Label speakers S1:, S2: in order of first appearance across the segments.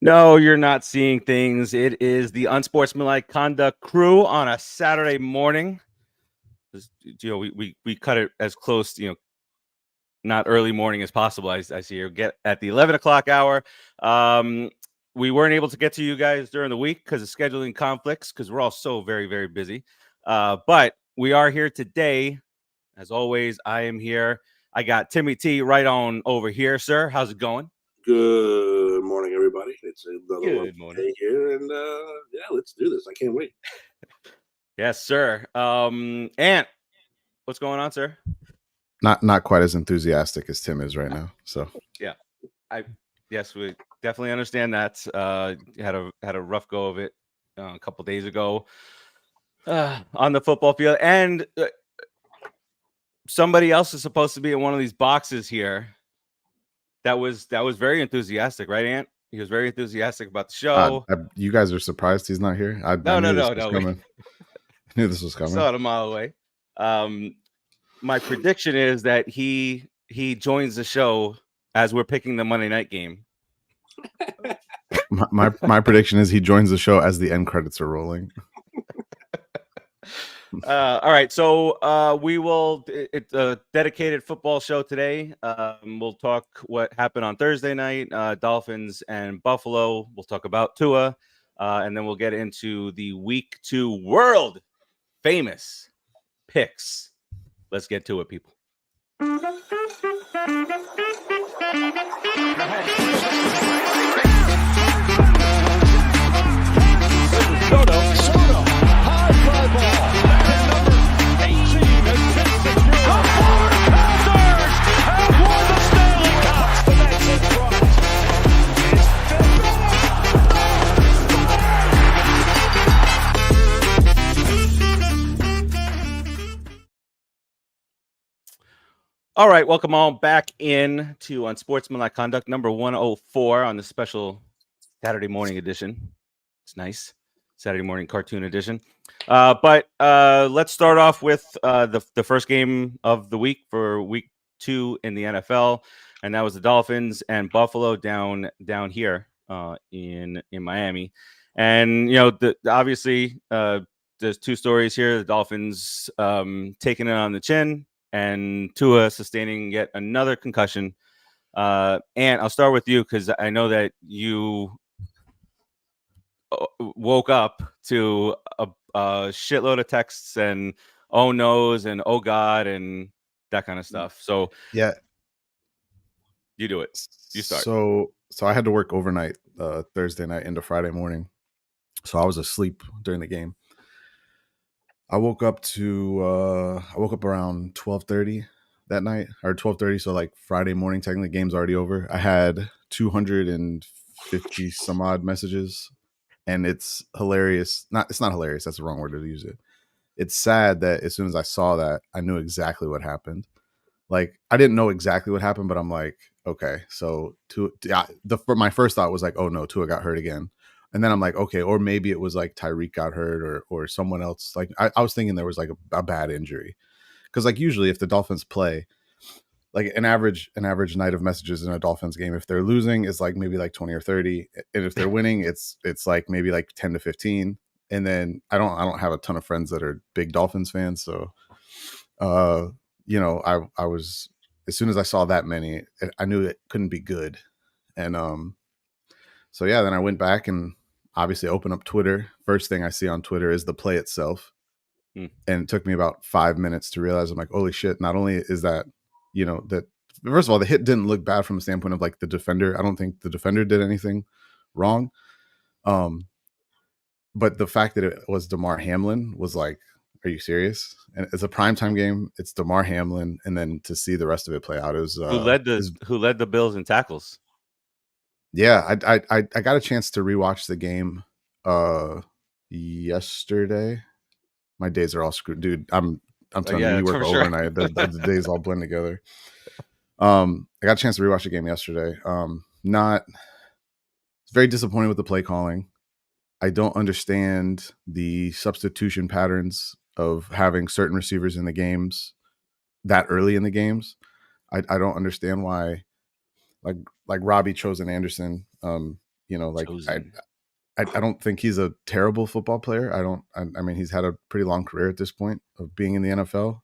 S1: No, you're not seeing things. It is the Unsportsmanlike Conduct crew on a Saturday morning. We cut it as close, not early morning as possible. I see you get at the 11 o'clock hour. We weren't able to get to you guys during the week because of scheduling conflicts, because we're all so very, very busy. But we are here today. As always, I am here. I got Timmy T right on over here, sir. How's it going?
S2: Good morning, everybody. It's another
S1: Good morning.
S2: day here, and let's do this. I can't wait.
S1: Yes, sir. Ant, what's going on, sir?
S3: Not quite as enthusiastic as Tim is right now. So
S1: yes, we definitely understand that. Had a rough go of it a couple days ago on the football field, and somebody else is supposed to be in one of these boxes here. That was very enthusiastic, right, Ant? He was very enthusiastic about the show.
S3: You guys are surprised he's not here? I knew this was coming. I knew this was coming.
S1: Saw it a mile away. My prediction is that he joins the show as we're picking the Monday night game.
S3: my prediction is he joins the show as the end credits are rolling.
S1: All right, so we will. It's a dedicated football show today. We'll talk what happened on Thursday night, Dolphins and Buffalo. We'll talk about Tua, and then we'll get into the Week 2 world famous picks. Let's get to it, people.
S4: Soto, high fly ball. Number 18 has been secured. The Florida Panthers have won the Stanley Cup. The next in front.
S1: All right, welcome all back in to Unsportsmanlike Conduct number 104 on the special Saturday morning edition. It's nice. Saturday morning cartoon edition. But let's start off with the first game of the week for Week 2 in the NFL, and that was the Dolphins and Buffalo down here in Miami. And obviously there's two stories here: the Dolphins taking it on the chin, and Tua sustaining yet another concussion. And I'll start with you because I know that you woke up to a shitload of texts and oh no's and oh god and that kind of stuff. So
S3: yeah,
S1: you do it. You start.
S3: So I had to work overnight Thursday night into Friday morning, so I was asleep during the game. I woke up around 12:30 that night, or 12:30. So like Friday morning, technically, game's already over. I had 250 some odd messages, and it's hilarious. It's not hilarious. That's the wrong word to use it. It's sad that as soon as I saw that, I knew exactly what happened. Like I didn't know exactly what happened, but I'm like, okay, so my first thought was like, oh no, Tua got hurt again. And then I'm like, okay, or maybe it was like Tyreek got hurt or someone else. Like I was thinking there was like a bad injury. Because like usually if the Dolphins play, like an average night of messages in a Dolphins game, if they're losing, it's like maybe like 20 or 30. And if they're winning, it's like maybe like 10 to 15. And then I don't have a ton of friends that are big Dolphins fans. So I was, as soon as I saw that many, I knew it couldn't be good. And so yeah, then I went back and obviously open up Twitter. First thing I see on Twitter is the play itself. And it took me about 5 minutes to realize, I'm like, holy shit, not only is that, that first of all, the hit didn't look bad from the standpoint of like the defender. I don't think the defender did anything wrong. But the fact that it was Damar Hamlin was like, are you serious? And it's a primetime game. It's Damar Hamlin. And then to see the rest of it play out, it was
S1: who led the Bills in tackles.
S3: Yeah, I got a chance to rewatch the game yesterday. My days are all screwed, dude. I'm telling you, you work overnight. The days all blend together. I got a chance to rewatch the game yesterday. not. It's very disappointed with the play calling. I don't understand the substitution patterns of having certain receivers in the games that early in the games. I don't understand why, like Robbie Chosen Anderson. Like
S1: Chosen.
S3: I don't think he's a terrible football player. I mean, he's had a pretty long career at this point of being in the NFL.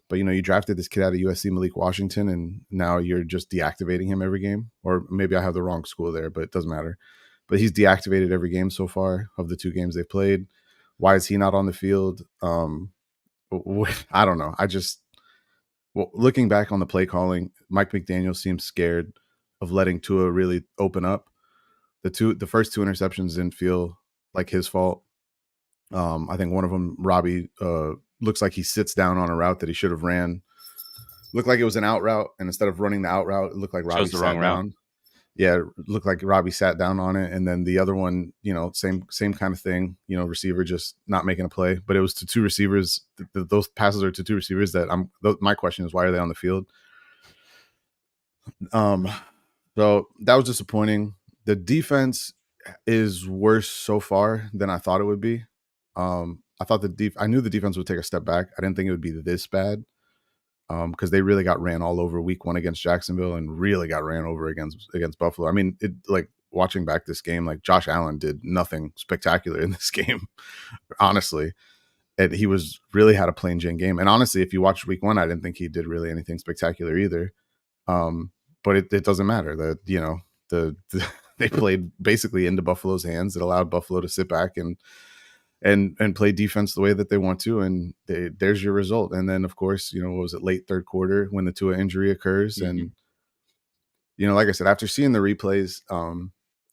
S3: But you drafted this kid out of USC, Malik Washington, and now you're just deactivating him every game. Or maybe I have the wrong school there, but it doesn't matter. But he's deactivated every game so far of the 2 games they played. Why is he not on the field? I don't know. Looking back on the play calling, Mike McDaniel seems scared of letting Tua really open up. The first 2 interceptions didn't feel like his fault. I think one of them, Robbie, looks like he sits down on a route that he should have ran. Looked like it was an out route, and instead of running the out route, it looked like Robbie sat down. Route. Yeah, it looked like Robbie sat down on it, and then the other one, same kind of thing. Receiver just not making a play, but it was to 2 receivers. Those passes are to 2 receivers. My question is, why are they on the field? So that was disappointing. The defense is worse so far than I thought it would be. I thought I knew the defense would take a step back. I didn't think it would be this bad. Because they really got ran all over week 1 against Jacksonville and really got ran over against Buffalo. I mean, watching back this game, like Josh Allen did nothing spectacular in this game, honestly. And he really had a plain Jane game. And honestly, if you watched week 1, I didn't think he did really anything spectacular either. But it doesn't matter. They played basically into Buffalo's hands. It allowed Buffalo to sit back and play defense the way that they want to, and there's your result. And then, of course, what was it, late third quarter when the Tua injury occurs.
S1: Mm-hmm.
S3: And, like I said, after seeing the replays,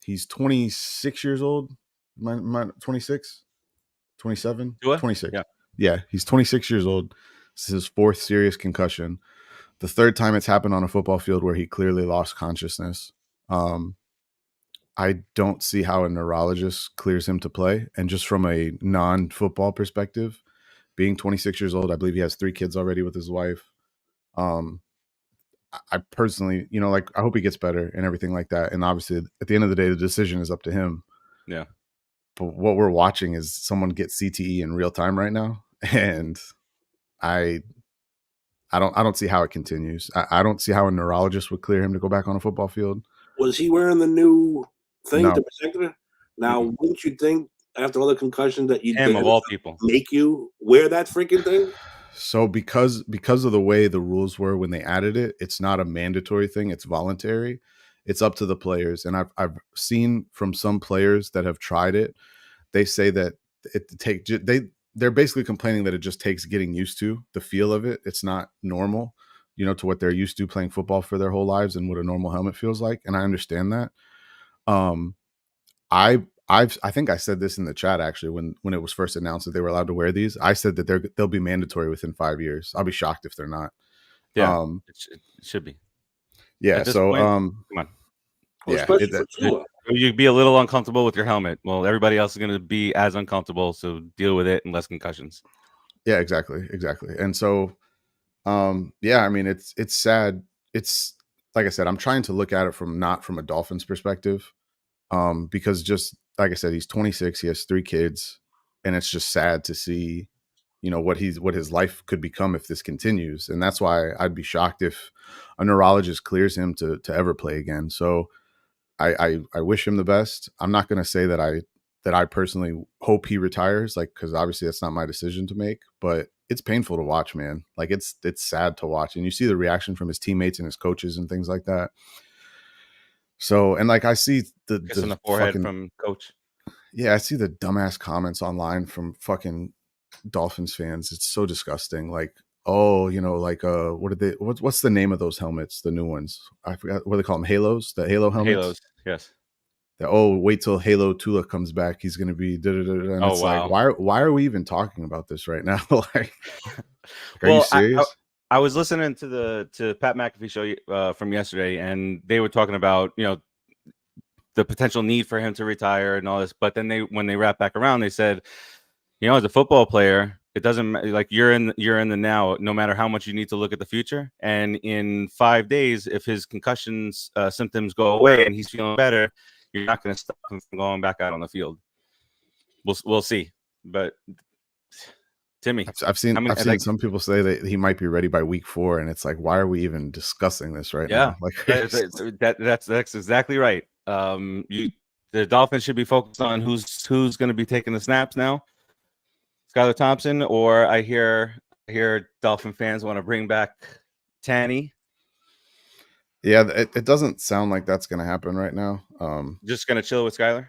S3: he's 26 years old. 26? 27?
S1: Tua?
S3: 26.
S1: Yeah,
S3: he's 26 years old. This is his 4th serious concussion. The 3rd time it's happened on a football field where he clearly lost consciousness. I don't see how a neurologist clears him to play. And just from a non-football perspective, being 26 years old, I believe he has 3 kids already with his wife. I personally, I hope he gets better and everything like that. And obviously, at the end of the day, the decision is up to him.
S1: Yeah.
S3: But what we're watching is someone get CTE in real time right now. And I don't see how it continues. I don't see how a neurologist would clear him to go back on a football field.
S2: Was he wearing the new thing
S3: No.
S2: to protect her? Now, wouldn't you think after all the concussions that you'd
S1: him of all people
S2: make you wear that freaking thing?
S3: So because of the way the rules were when they added it, it's not a mandatory thing. It's voluntary. It's up to the players. And I've seen from some players that have tried it, they say that they're basically complaining that it just takes getting used to the feel of it. It's not normal, to what they're used to playing football for their whole lives and what a normal helmet feels like. And I understand that. I think I said this in the chat actually when it was first announced that they were allowed to wear these. I said that they'll be mandatory within 5 years. I'll be shocked if they're not.
S1: Yeah, it should be.
S3: Yeah. So
S1: point, come on.
S2: Well,
S3: yeah,
S2: especially for Tua.
S1: You'd be a little uncomfortable with your helmet. Well, everybody else is going to be as uncomfortable, so deal with it and less concussions.
S3: Yeah, exactly. And so, yeah, I mean, it's sad. It's like I said, I'm trying to look at it not from a Dolphins perspective, because just like I said, he's 26, he has 3 kids, and it's just sad to see, what his life could become if this continues. And that's why I'd be shocked if a neurologist clears him to ever play again. So I wish him the best. I'm not going to say that I personally hope he retires, because obviously that's not my decision to make, but it's painful to watch, man. Like it's sad to watch. And you see the reaction from his teammates and his coaches and things like that. So, and I see the
S1: forehead from coach.
S3: Yeah, I see the dumbass comments online from fucking Dolphins fans. It's so disgusting. What's the name of those helmets? The new ones. I forgot what they call them. Halos? The Halo helmets?
S1: Halos, yes.
S3: Wait till Halo Tula comes back. He's going to be and it's wow. Why are we even talking about this right now? Are you serious?
S1: I was listening to Pat McAfee show from yesterday, and they were talking about, the potential need for him to retire and all this. But then when they wrapped back around, they said, as a football player, It doesn't like you're in the now, no matter how much you need to look at the future. And in 5 days, if his concussions symptoms go away and he's feeling better, you're not going to stop him from going back out on the field. We'll see. But Timmy,
S3: I've seen some people say that he might be ready by week 4, and it's like, why are we even discussing this right now? Like
S1: that's exactly right. The Dolphins should be focused on who's going to be taking the snaps now. Skylar Thompson, or I hear Dolphin fans want to bring back Tanny.
S3: Yeah, it doesn't sound like that's going to happen right now.
S1: Just going to chill with Skylar?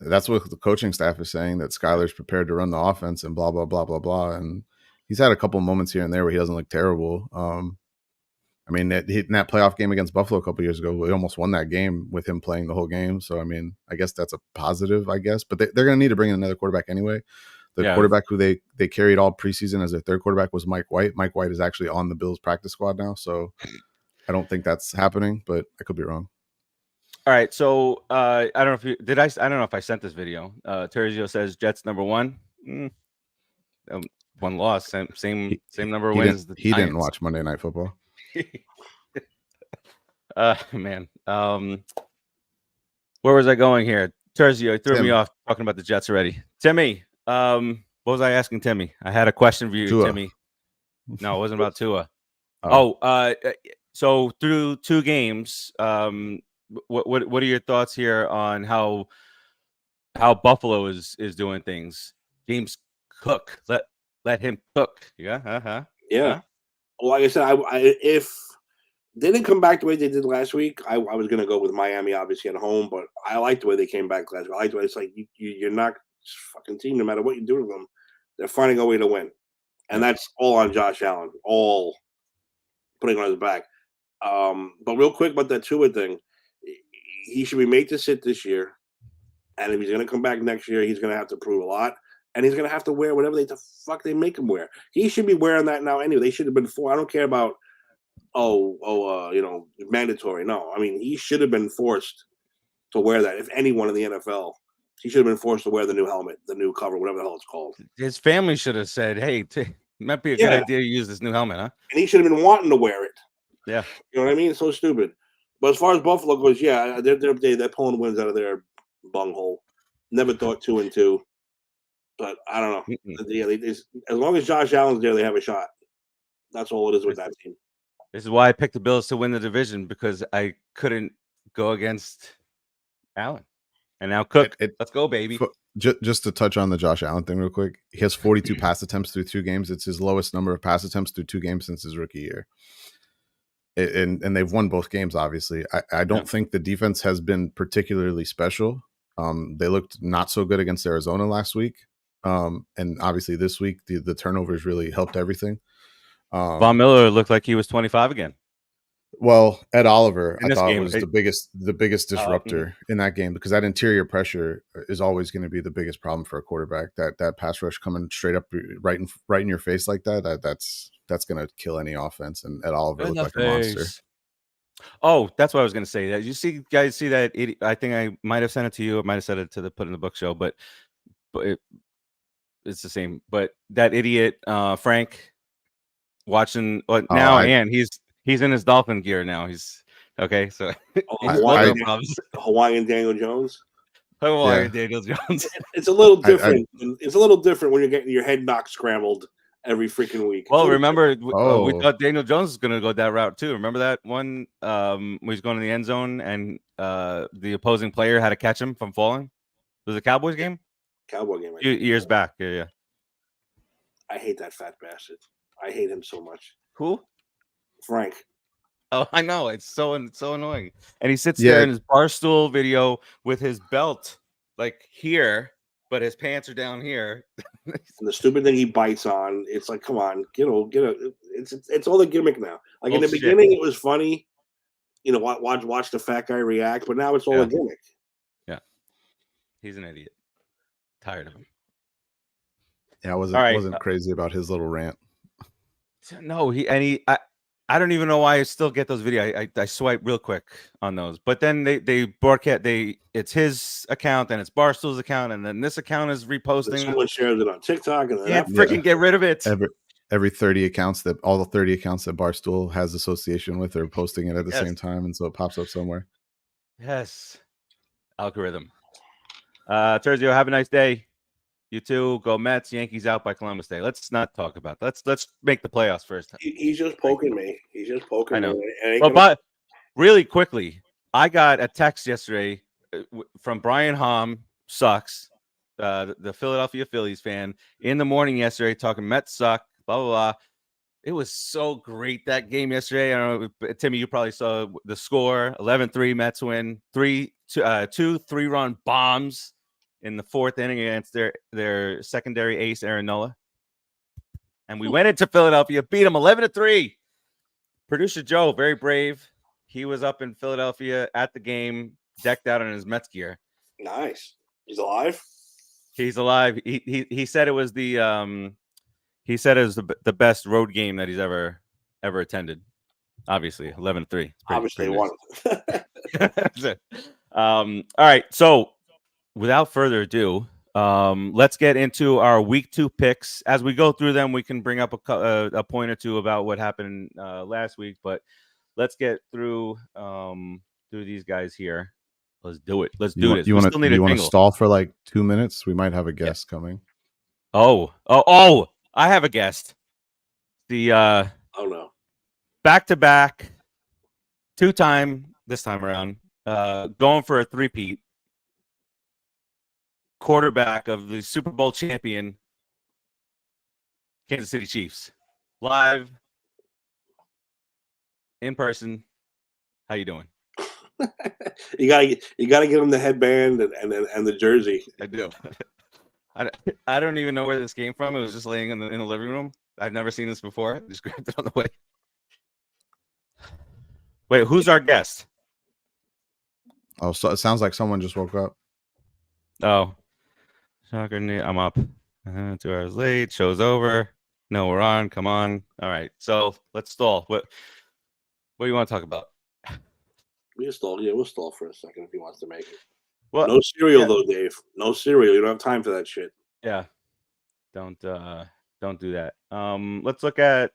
S3: That's what the coaching staff is saying, that Skylar's prepared to run the offense and blah, blah, blah, blah, blah. And he's had a couple moments here and there where he doesn't look terrible. I mean, in that playoff game against Buffalo a couple years ago, we almost won that game with him playing the whole game. So, I mean, I guess that's a positive, I guess. But they're going to need to bring in another quarterback anyway. The quarterback who they carried all preseason as their third quarterback was Mike White. Mike White is actually on the Bills practice squad now. So I don't think that's happening, but I could be wrong.
S1: All right. So I don't know if you did. I don't know if I sent this video. Terzio says Jets number 1. One loss. Same number of wins.
S3: He didn't watch Monday Night Football.
S1: Man. Where was I going here? Terzio threw me off talking about the Jets already. Timmy. What was I asking Timmy? I had a question for you,
S3: Tua.
S1: Timmy. No, it wasn't about Tua.
S3: Oh.
S1: So through 2 games, what are your thoughts here on how Buffalo is doing things? James Cook, let him cook. Yeah.
S2: Yeah. Well, like I said, if they didn't come back the way they did last week, I was going to go with Miami, obviously at home, but I like the way they came back last week. I like the way it's like you're not fucking team, no matter what you do to them, they're finding a way to win, and that's all on Josh Allen, all putting on his back. But real quick about that Tua thing, he should be made to sit this year, and if he's going to come back next year, he's going to have to prove a lot, and he's going to have to wear whatever the fuck they make him wear. He should be wearing that now anyway. They should have been I don't care about mandatory. No, I mean he should have been forced to wear that. If anyone in the NFL, he should have been forced to wear the new helmet, the new cover, whatever the hell it's called.
S1: His family should have said, "Hey, might be a good idea to use this new helmet, huh?"
S2: And he should have been wanting to wear it.
S1: Yeah,
S2: you know what I mean? It's so stupid. But as far as Buffalo goes, yeah, they're pulling wins out of their bunghole. Never thought 2-2, but I don't know. Yeah, as long as Josh Allen's there, they have a shot. That's all it is with that team.
S1: This is why I picked the Bills to win the division, because I couldn't go against Allen. And now Cook, let's go, baby.
S3: Just to touch on the Josh Allen thing real quick, he has 42 pass attempts through 2 games. It's his lowest number of pass attempts through 2 games since his rookie year. And they've won both games, obviously. I don't think the defense has been particularly special. They looked not so good against Arizona last week. And obviously this week, the turnovers really helped everything.
S1: Von Miller looked like he was 25 again.
S3: Well, Ed Oliver, I thought
S1: game,
S3: was the biggest disruptor in that game, because that interior pressure is always going to be the biggest problem for a quarterback. That pass rush coming straight up right in your face like that's going to kill any offense. And Ed Oliver looked like a monster.
S1: Oh, that's what I was going to say. That you guys see that? I think I might have sent it to you. I might have sent it to the Put in the Book show, but it's the same. But that idiot Frank watching and he's in his Dolphin gear now. He's okay. So
S2: Hawaiian Daniel Jones.
S1: Daniel Jones.
S2: It's a little different. It's a little different when you're getting your head knocked scrambled every freaking week.
S1: Well, remember we thought Daniel Jones was going to go that route too. Remember that one when he was going in the end zone and the opposing player had to catch him from falling? Was it a Cowboys game?
S2: Cowboy game.
S1: Years back. Yeah.
S2: I hate that fat bastard. I hate him so much.
S1: Who?
S2: Frank.
S1: Oh, I know. It's so annoying. And he sits there in his barstool video with his belt like here, but his pants are down here.
S2: And the stupid thing he bites on, it's like, come on, get a. It's all the gimmick now. Like in the beginning, it was funny, watch the fat guy react, but now it's all a gimmick.
S1: Yeah, he's an idiot. Tired of him. Yeah,
S3: I wasn't crazy about his little rant.
S1: No, I I don't even know why I still get those videos. I swipe real quick on those, but then they broadcast. It's his account, then it's Barstool's account, and then this account is
S2: Then
S1: reposting.
S2: someone shares it on TikTok, and then
S1: Can't
S2: that
S1: freaking get rid of it.
S3: Every 30 accounts that all the 30 accounts that Barstool has association with are posting it at the
S1: Yes.
S3: same time, and so it pops up somewhere.
S1: Yes, algorithm. Terzio, have a nice day. You too. Go Mets. Yankees out by Columbus Day. Let's not talk about that. Let's make the playoffs first.
S2: he's just poking me. He's just poking
S1: I know.
S2: me. And
S1: Well, but really quickly, I got a text yesterday from Brian Hom, sucks, the Philadelphia Phillies fan, in the morning yesterday talking Mets suck, blah, blah, blah. It was so great, that game yesterday. I don't know, Timmy, you probably saw the score, 11-3 Mets win, 2 3-run bombs in the fourth inning against their secondary ace, Aaron Nola. And we went into Philadelphia, beat them 11-3. Producer Joe, very brave. He was up in Philadelphia at the game, decked out in his Mets gear.
S2: nice. He's alive.
S1: He's alive. He said it was the best road game that he's ever attended. Obviously, 11-3.
S2: Obviously, he won.
S1: All right. So, without further ado, let's get into our week 2 picks. As we go through them, we can bring up a point or two about what happened last week. But let's get through these guys here. Let's do it. Let's do this.
S3: You want to stall for like 2 minutes? We might have a guest coming.
S1: Oh! I have a guest. The
S2: oh no,
S1: back-to-back, 2-time this time around, going for a 3-peat. Quarterback of the Super Bowl champion Kansas City Chiefs, live in person. How you doing?
S2: you gotta get him the headband and the jersey.
S1: I do. I don't even know where this came from. It was just laying in the living room. I've never seen this before. Just grabbed it on the way. Wait, who's our guest?
S3: Oh, so it sounds like someone just woke up.
S1: Oh, I'm up. 2 hours late. Show's over. No, we're on. Come on. All right. So let's stall. What do you want to talk about?
S2: We'll stall for a second if he wants to make it.
S1: Well,
S2: no cereal though, Dave. No cereal. You don't have time for that shit.
S1: Yeah. Don't do that. Let's look at.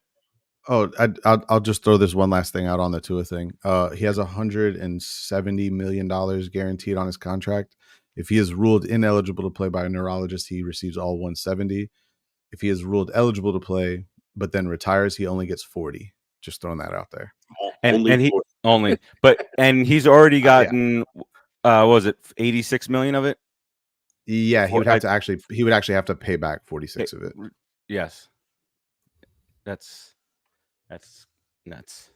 S3: Oh, I'll just throw this one last thing out on the Tua thing. He has $170 million guaranteed on his contract. If he is ruled ineligible to play by a neurologist, he receives all 170. If he is ruled eligible to play but then retires, he only gets 40. Just throwing that out there.
S1: And he's already gotten what was it, 86 million of it?
S3: Yeah, he would actually have to pay back 46 of it.
S1: Yes. That's nuts.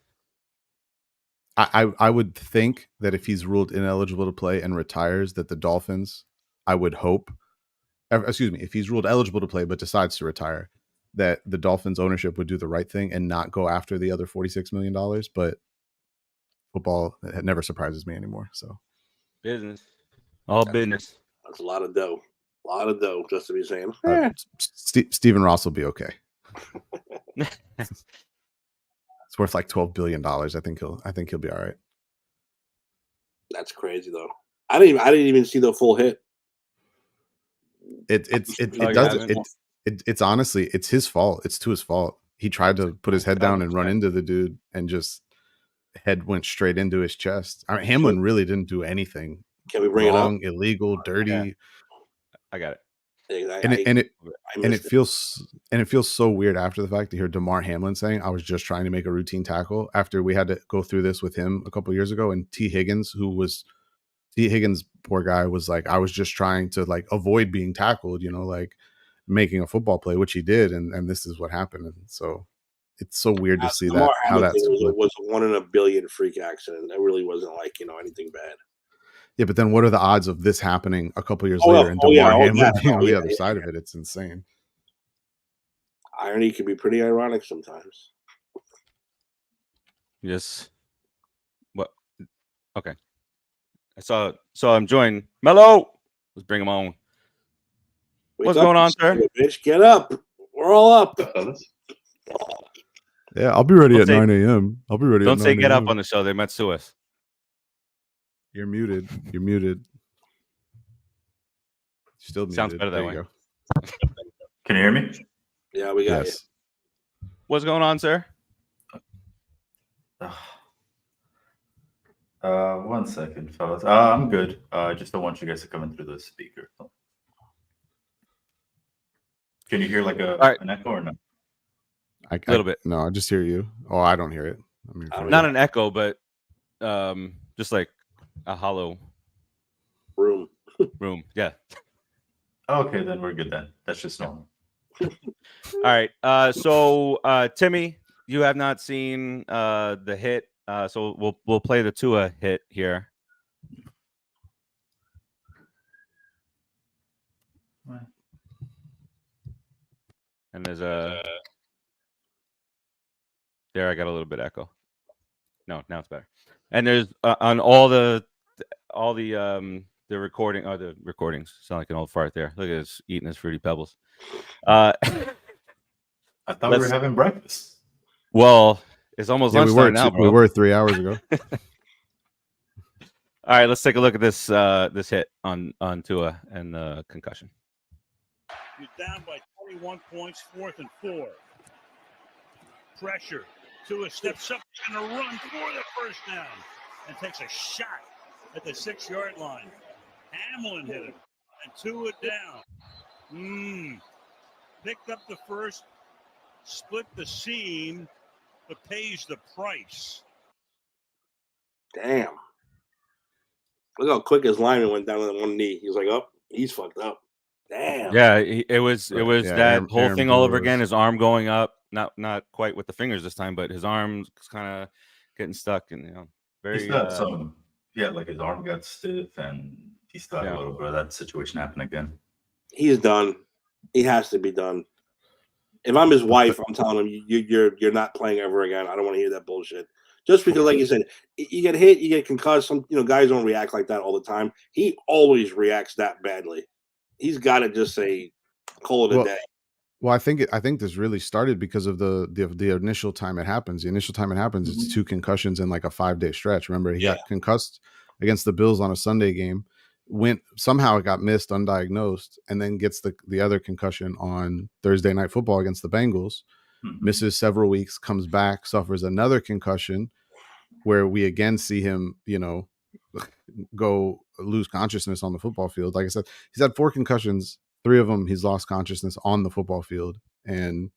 S3: I would think that if he's ruled ineligible to play and retires, that the Dolphins, I would hope, if he's ruled eligible to play but decides to retire, that the Dolphins ownership would do the right thing and not go after the other $46 million. But football, it never surprises me anymore. So
S1: business, all business.
S2: That's a lot of dough. A lot of dough, just to be saying.
S3: Stephen Ross will be okay. It's worth like $12 billion. I think he'll be all right.
S2: That's crazy though. I didn't even see the full hit.
S3: It's honestly, it's his fault. It's Tua's fault. He tried to put his head down and run into the dude, and just head went straight into his chest. I mean, Hamlin really didn't do anything.
S2: Can we bring
S3: wrong,
S2: it up?
S3: Illegal, dirty.
S1: Yeah. I got it.
S3: It feels so weird after the fact to hear DeMar Hamlin saying, "I was just trying to make a routine tackle," after we had to go through this with him a couple years ago. And T. Higgins, poor guy, was like, "I was just trying to like avoid being tackled," like making a football play, which he did, and this is what happened. And so it's so weird to see that how that
S2: was a 1 in a billion freak accident. That really wasn't like anything bad.
S3: Yeah, but then what are the odds of this happening a couple years later and DeMar Hamlin being on the other side of it? It's insane.
S2: Irony can be pretty ironic sometimes.
S1: Yes. What? Okay. I saw him join. Mello! Let's bring him on. What's going on, sir?
S2: Bitch, get up. We're all up.
S3: Yeah, I'll be ready
S1: Don't
S3: at
S1: say-
S3: 9 a.m. I'll be ready
S1: Don't
S3: at 9
S1: say get up
S3: a.m.
S1: on the show. They might sue us.
S3: You're muted. You're muted. Still muted.
S1: Sounds better that
S3: there
S1: way.
S3: you go.
S5: Can you hear me?
S2: Yeah, we got
S3: Yes.
S1: What's going on, sir?
S5: 1 second, fellas. I'm good. I just don't want you guys to come in through the speaker. Can you hear like an echo or no?
S3: A
S1: little bit.
S3: No, I just hear you. Oh, I don't hear it. I'm here for
S1: Not
S3: you.
S1: an echo, but just like a hollow
S2: room.
S1: Yeah.
S5: Okay, then we're good then. That's just normal.
S1: All right. So Timmy, you have not seen the hit. So we'll play the Tua hit here. And there's there I got a little bit echo. No, now it's better. And there's on all the recording or the recordings. Sound like an old fart there. Look at this eating his Fruity Pebbles.
S5: I thought we were having breakfast.
S1: Well, it's almost lunchtime now, bro.
S3: We were 3 hours ago.
S1: All right, let's take a look at this this hit on Tua and the concussion.
S6: He's down by 21 points, 4th and 4. Pressure. Tua steps up and a run for the first down and takes a shot at the 6-yard line. Hamlin hit him and Tua down. Picked up the first, split the seam, but pays the price.
S2: Damn. Look how quick his lineman went down on one knee. He was like, "Oh, he's fucked up." Damn.
S1: Yeah, it was that whole
S3: Aaron
S1: thing all over
S3: Burroughs.
S1: again. His arm going up, not quite with the fingers this time, but his arm's kind of getting stuck, and very.
S5: He still had some. Yeah, like his arm got stiff, and he still had a little bit of that situation happen again.
S2: He's done. He has to be done. If I'm his wife, I'm telling him you're not playing ever again. I don't want to hear that bullshit. Just because, like you said, you get hit, you get concussed. Some guys don't react like that all the time. He always reacts that badly. He's got to just say, call it a day.
S3: Well, I think this really started because of the initial time it happens. The initial time it happens, it's 2 concussions in like a 5-day stretch. Remember, he got concussed against the Bills on a Sunday game. Somehow it got missed, undiagnosed, and then gets the other concussion on Thursday Night Football against the Bengals. Misses several weeks, comes back, suffers another concussion, where we again see him, go lose consciousness on the football field. Like I said, he's had 4 concussions. 3 of them he's lost consciousness on the football field, and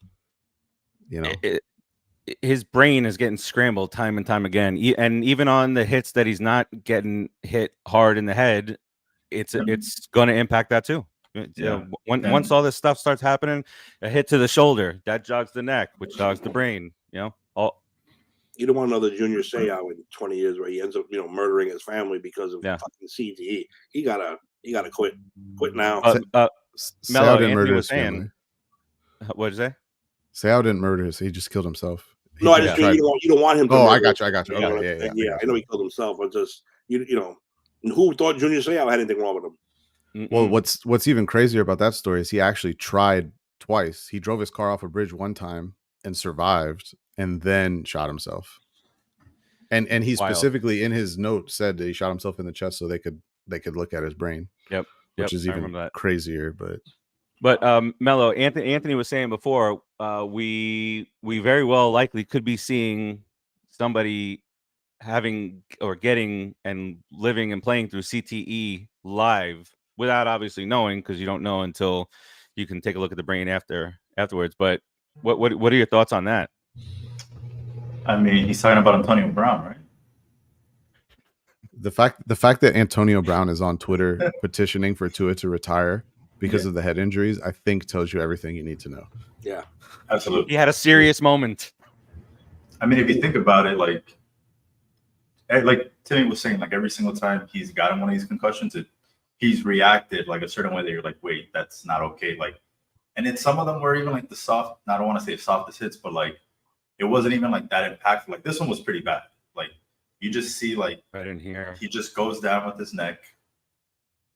S1: his brain is getting scrambled time and time again. And even on the hits that he's not getting hit hard in the head, it's going to impact that too. Once all this stuff starts happening, a hit to the shoulder that jogs the neck, which jogs the brain.
S2: You don't want another Junior Seau in 20 years where he ends up, murdering his family because of fucking CTE. He gotta quit now.
S3: Seau didn't murder his family.
S1: What did you say?
S3: Seau didn't murder he just killed himself.
S2: I just mean you don't want him to.
S3: Oh, I got you.
S2: Yeah, I know he killed himself, but just who thought Junior Seau had anything wrong with him?
S3: Well, what's even crazier about that story is he actually tried twice. He drove his car off a bridge one time and survived, and then shot himself. And he specifically in his note said that he shot himself in the chest so they could look at his brain.
S1: Yep.
S3: Which is even crazier, but
S1: Mello, Anthony was saying before, we very well likely could be seeing somebody having or getting and living and playing through CTE live without obviously knowing, because you don't know until you can take a look at the brain afterwards. But what are your thoughts on that?
S5: I mean, he's talking about Antonio Brown, right?
S3: The fact that Antonio Brown is on Twitter petitioning for Tua to retire because of the head injuries, I think tells you everything you need to know.
S2: Yeah,
S5: absolutely.
S1: He had a serious moment.
S5: I mean, if you think about it, like Timmy was saying, like every single time he's gotten one of these concussions, he's reacted like a certain way that you're like, wait, that's not okay. Like, and then some of them were even like the soft, I don't want to say softest hits, but like it wasn't even like that impactful. Like this one was pretty bad. Like you just see like
S1: right in here,
S5: he just goes down with his neck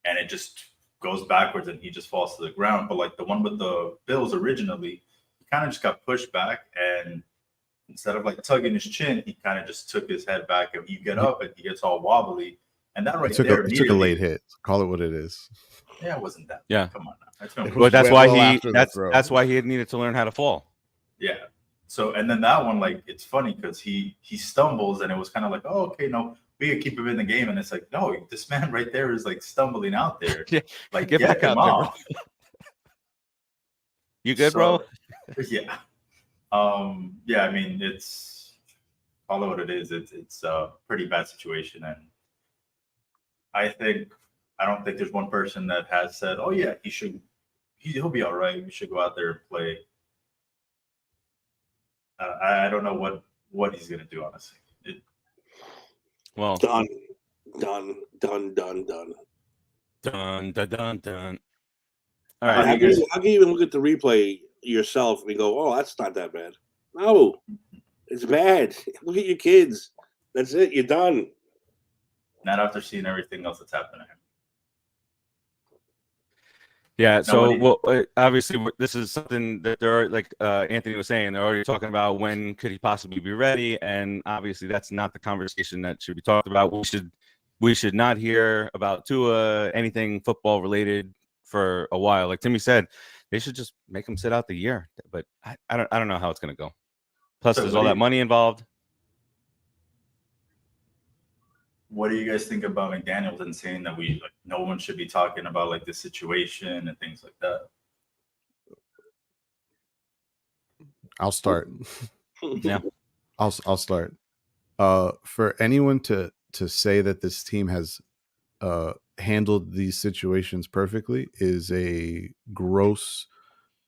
S5: and it just goes backwards and he just falls to the ground. But like the one with the Bills originally, he kind of just got pushed back and instead of like tugging his chin, he kind of just took his head back, and you get up and he gets all wobbly. And that right
S3: He took
S5: there,
S3: a late hit. Call it what it is.
S5: Yeah, it wasn't that.
S1: Yeah.
S5: Come on now. That's been
S3: Well,
S1: that's
S3: well
S1: why
S3: after the throw.
S1: that's why he needed to learn how to fall.
S5: Yeah. So, and then that one, like, it's funny because he stumbles, and it was kind of like, oh, okay, no, we could keep him in the game. And it's like, no, this man right there is like stumbling out there.
S1: Yeah.
S5: Like,
S1: Get
S5: get
S1: back out
S5: him
S1: there,
S5: off.
S1: You good, bro?
S5: Yeah. Yeah, I mean, it's call it what it is. It's a pretty bad situation. And I don't think there's one person that has said, oh yeah, he'll be all right. We should go out there and play. I don't know what he's gonna do, honestly.
S1: Well,
S2: Done.
S1: Dun. All
S2: How
S1: right.
S2: can you even look at the replay yourself and go, oh, that's not that bad? No, it's bad. Look at your kids. That's it. You're done.
S5: Not after seeing everything else that's happened to him.
S1: Yeah. So,
S5: Nobody-
S1: obviously, this is something that they're like Anthony was saying. They're already talking about when could he possibly be ready, and obviously, that's not the conversation that should be talked about. We should not hear about Tua, anything football related, for a while. Like Timmy said, they should just make him sit out the year. But I don't know how it's going to go. Plus,
S5: So
S1: there's
S5: what
S1: all
S5: do
S1: that
S5: you-
S1: money involved.
S5: What do you guys think about McDaniels and saying that no one should be talking about like this situation and things like that?
S3: I'll start.
S1: Yeah.
S3: I'll start. For anyone to say that this team has handled these situations perfectly is a gross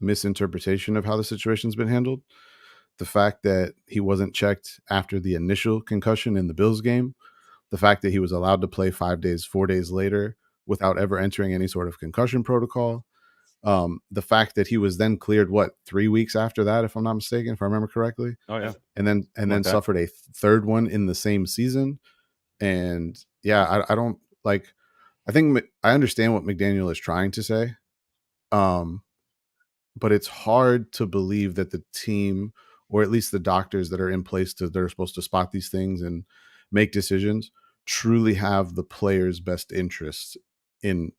S3: misinterpretation of how the situation's been handled. The fact that he wasn't checked after the initial concussion in the Bills game, the fact that he was allowed to play 4 days later without ever entering any sort of concussion protocol, the fact that he was then cleared 3 weeks after that, if I'm not mistaken, if I remember correctly.
S1: Oh yeah.
S3: And then
S1: that.
S3: suffered a third one in the same season. And yeah, I don't like. I think I understand what McDaniel is trying to say, but it's hard to believe that the team, or at least the doctors that are in place that are supposed to spot these things and make decisions, truly have the players' best interests in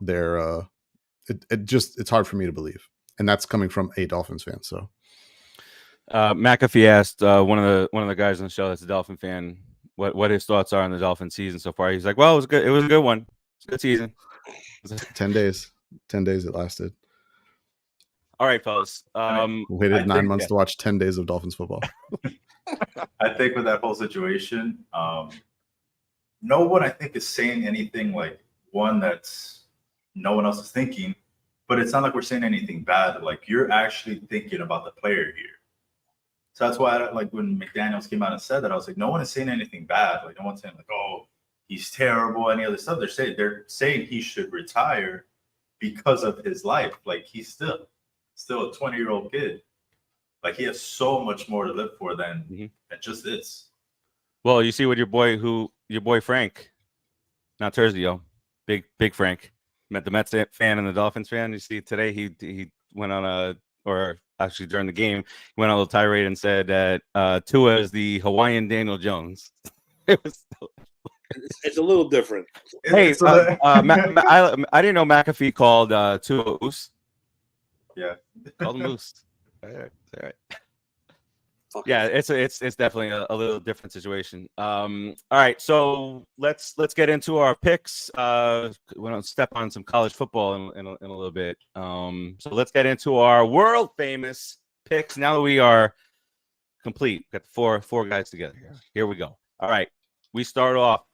S3: their. It's hard for me to believe, and that's coming from a Dolphins fan. So,
S1: McAfee asked one of the guys on the show that's a Dolphin fan what his thoughts are on the Dolphin season so far. He's like, well, it was good. It was a good one. It's a good season.
S3: 10 days it lasted.
S1: All right, fellas.
S3: Waited 9 months to watch 10 days of Dolphins football.
S5: I think with that whole situation, no one I think is saying anything like one that's no one else is thinking, but it's not like we're saying anything bad. Like you're actually thinking about the player here. So that's why like when McDaniels came out and said that, I was like, no one is saying anything bad. Like no one's saying like, oh, he's terrible, any other stuff. They're saying he should retire because of his life. Like he's still a 20-year-old kid. Like he has so much more to live for than just this.
S1: Well, you see what your boy Frank, not Terzio, big Frank, met the Mets fan and the Dolphins fan. You see today he went on actually during the game, he went on a little tirade and said that Tua is the Hawaiian Daniel Jones.
S2: It's a little different.
S1: Hey, I didn't know McAfee called Tua Moose.
S5: Yeah,
S1: called him Moose. All right. Yeah, it's definitely a little different situation. All right, so let's get into our picks. We're gonna step on some college football in a little bit. So let's get into our world famous picks. Now that we are complete, got four guys together. Here we go. All right, we start off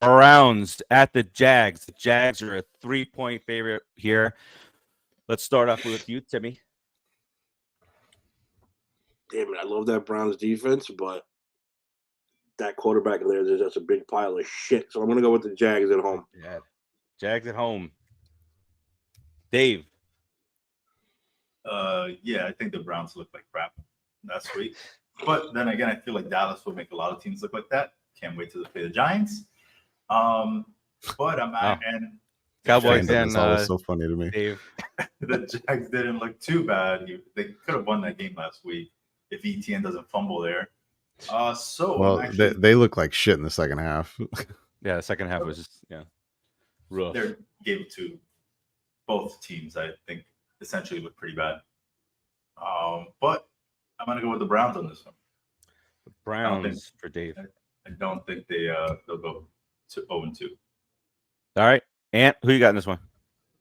S1: Browns at the Jags. The Jags are a 3-point favorite here. Let's start off with you, Timmy.
S2: Damn it, I love that Browns defense, but that quarterback in there is just a big pile of shit. So I'm going to go with the Jags at home.
S1: Yeah, Jags at home. Dave.
S5: Yeah, I think the Browns look like crap last week. But then again, I feel like Dallas will make a lot of teams look like that. Can't wait till they play the Giants. But and
S1: Cowboys
S3: Fandom
S1: and
S3: is always so funny to me.
S1: Dave.
S5: The Jags didn't look too bad. They could have won that game last week if ETN doesn't fumble there.
S3: Well,
S5: actually,
S3: they look like shit in the second half.
S1: Yeah, the second half was just rough.
S5: their game to both teams, I think, essentially looked pretty bad. But I'm gonna go with the Browns on this one.
S1: The Browns for Dave.
S5: I don't think they'll go to 0-2.
S1: All right, Ant, who you got in this one?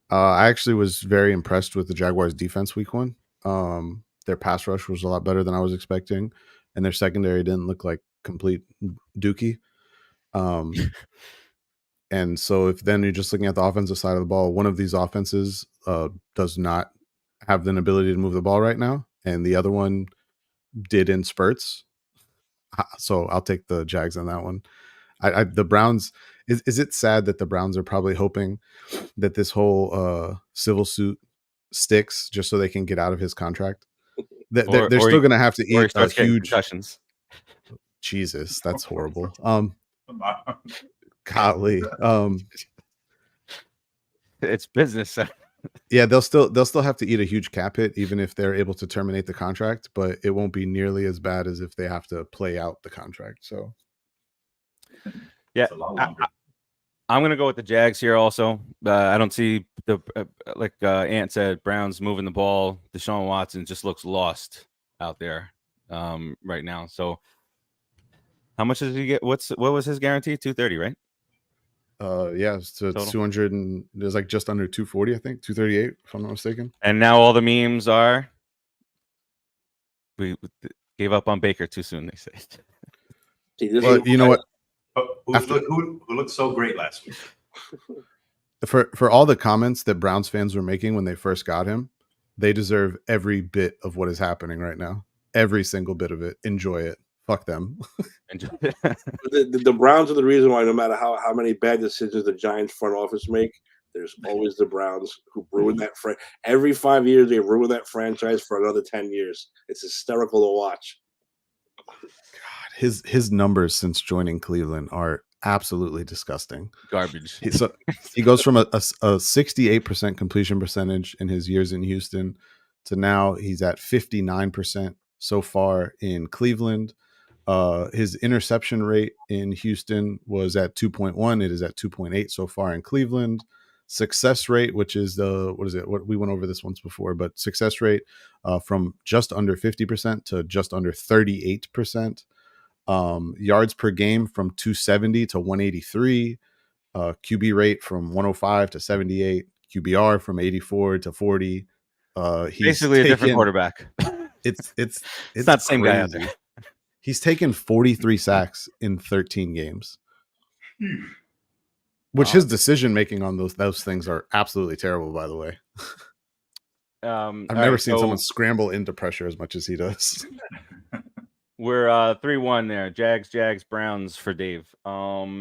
S3: I actually was very impressed with the Jaguars' defense week 1. Their pass rush was a lot better than I was expecting, and their secondary didn't look like complete dookie. And so if then you're just looking at the offensive side of the ball, one of these offenses does not have an ability to move the ball right now, and the other one did in spurts. So I'll take the Jags on that one. The Browns, is it sad that the Browns are probably hoping that this whole civil suit sticks just so they can get out of his contract? They're still going to have to eat a huge
S1: concussions.
S3: Jesus, that's horrible. Golly.
S1: It's business.
S3: Yeah, they'll still have to eat a huge cap hit even if they're able to terminate the contract, but it won't be nearly as bad as if they have to play out the contract. So
S1: yeah, I'm going to go with the Jags here also. I don't see the like Ant said, Browns moving the ball. Deshaun Watson just looks lost out there right now. So how much does he get? What was his guarantee? 230, right?
S3: Yeah, so it's 200 and there's like just under 240, I think 238 if I'm not mistaken.
S1: And now all the memes are we gave up on Baker too soon, they say.
S3: Well, you know what?
S5: Who looked so great last week?
S3: For all the comments that Browns fans were making when they first got him, they deserve every bit of what is happening right now. Every single bit of it. Enjoy it. Fuck them.
S2: The Browns are the reason why no matter how many bad decisions the Giants front office make, there's always the Browns who ruin that every 5 years they ruin that franchise for another 10 years. It's hysterical to watch.
S3: God, his numbers since joining Cleveland are absolutely disgusting.
S1: Garbage.
S3: He goes from a 68% completion percentage in his years in Houston to now he's at 59% so far in Cleveland. His interception rate in Houston was at 2.1. It is at 2.8 so far in Cleveland. Success rate, which is what we went over this once before, but success rate from just under 50% to just under 38%. Yards per game from 270 to 183. QB rate from 105 to 78. QBR from 84 to 40. He's
S1: basically a different quarterback.
S3: It's
S1: not the same guy out there.
S3: He's taken 43 sacks in 13 games, which his decision making on those things are absolutely terrible. By the way, I've never seen someone scramble into pressure as much as he does.
S1: We're 3-1 there. Jags, Browns for Dave. All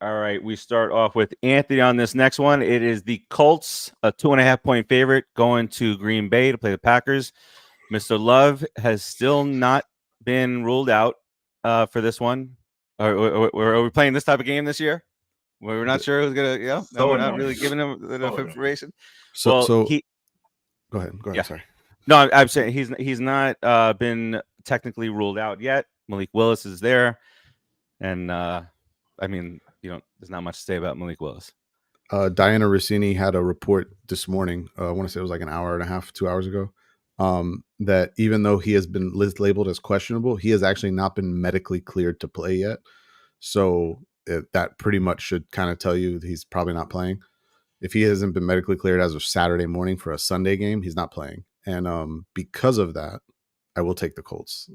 S1: right, we start off with Anthony on this next one. It is the Colts, a 2.5-point favorite, going to Green Bay to play the Packers. Mr. Love has still not been ruled out for this one. Are we playing this type of game this year? We're not sure who's gonna. We're not really giving him enough information.
S3: Go ahead.
S1: Yeah.
S3: Sorry.
S1: No, I'm saying he's not been technically ruled out yet. Malik Willis is there, and there's not much to say about Malik Willis.
S3: Diana Rossini had a report this morning. I want to say it was like an hour and a half, 2 hours ago. That even though he has been labeled as questionable, he has actually not been medically cleared to play yet. So that pretty much should kind of tell you he's probably not playing. If he hasn't been medically cleared as of Saturday morning for a Sunday game, he's not playing. And because of that, I will take the Colts.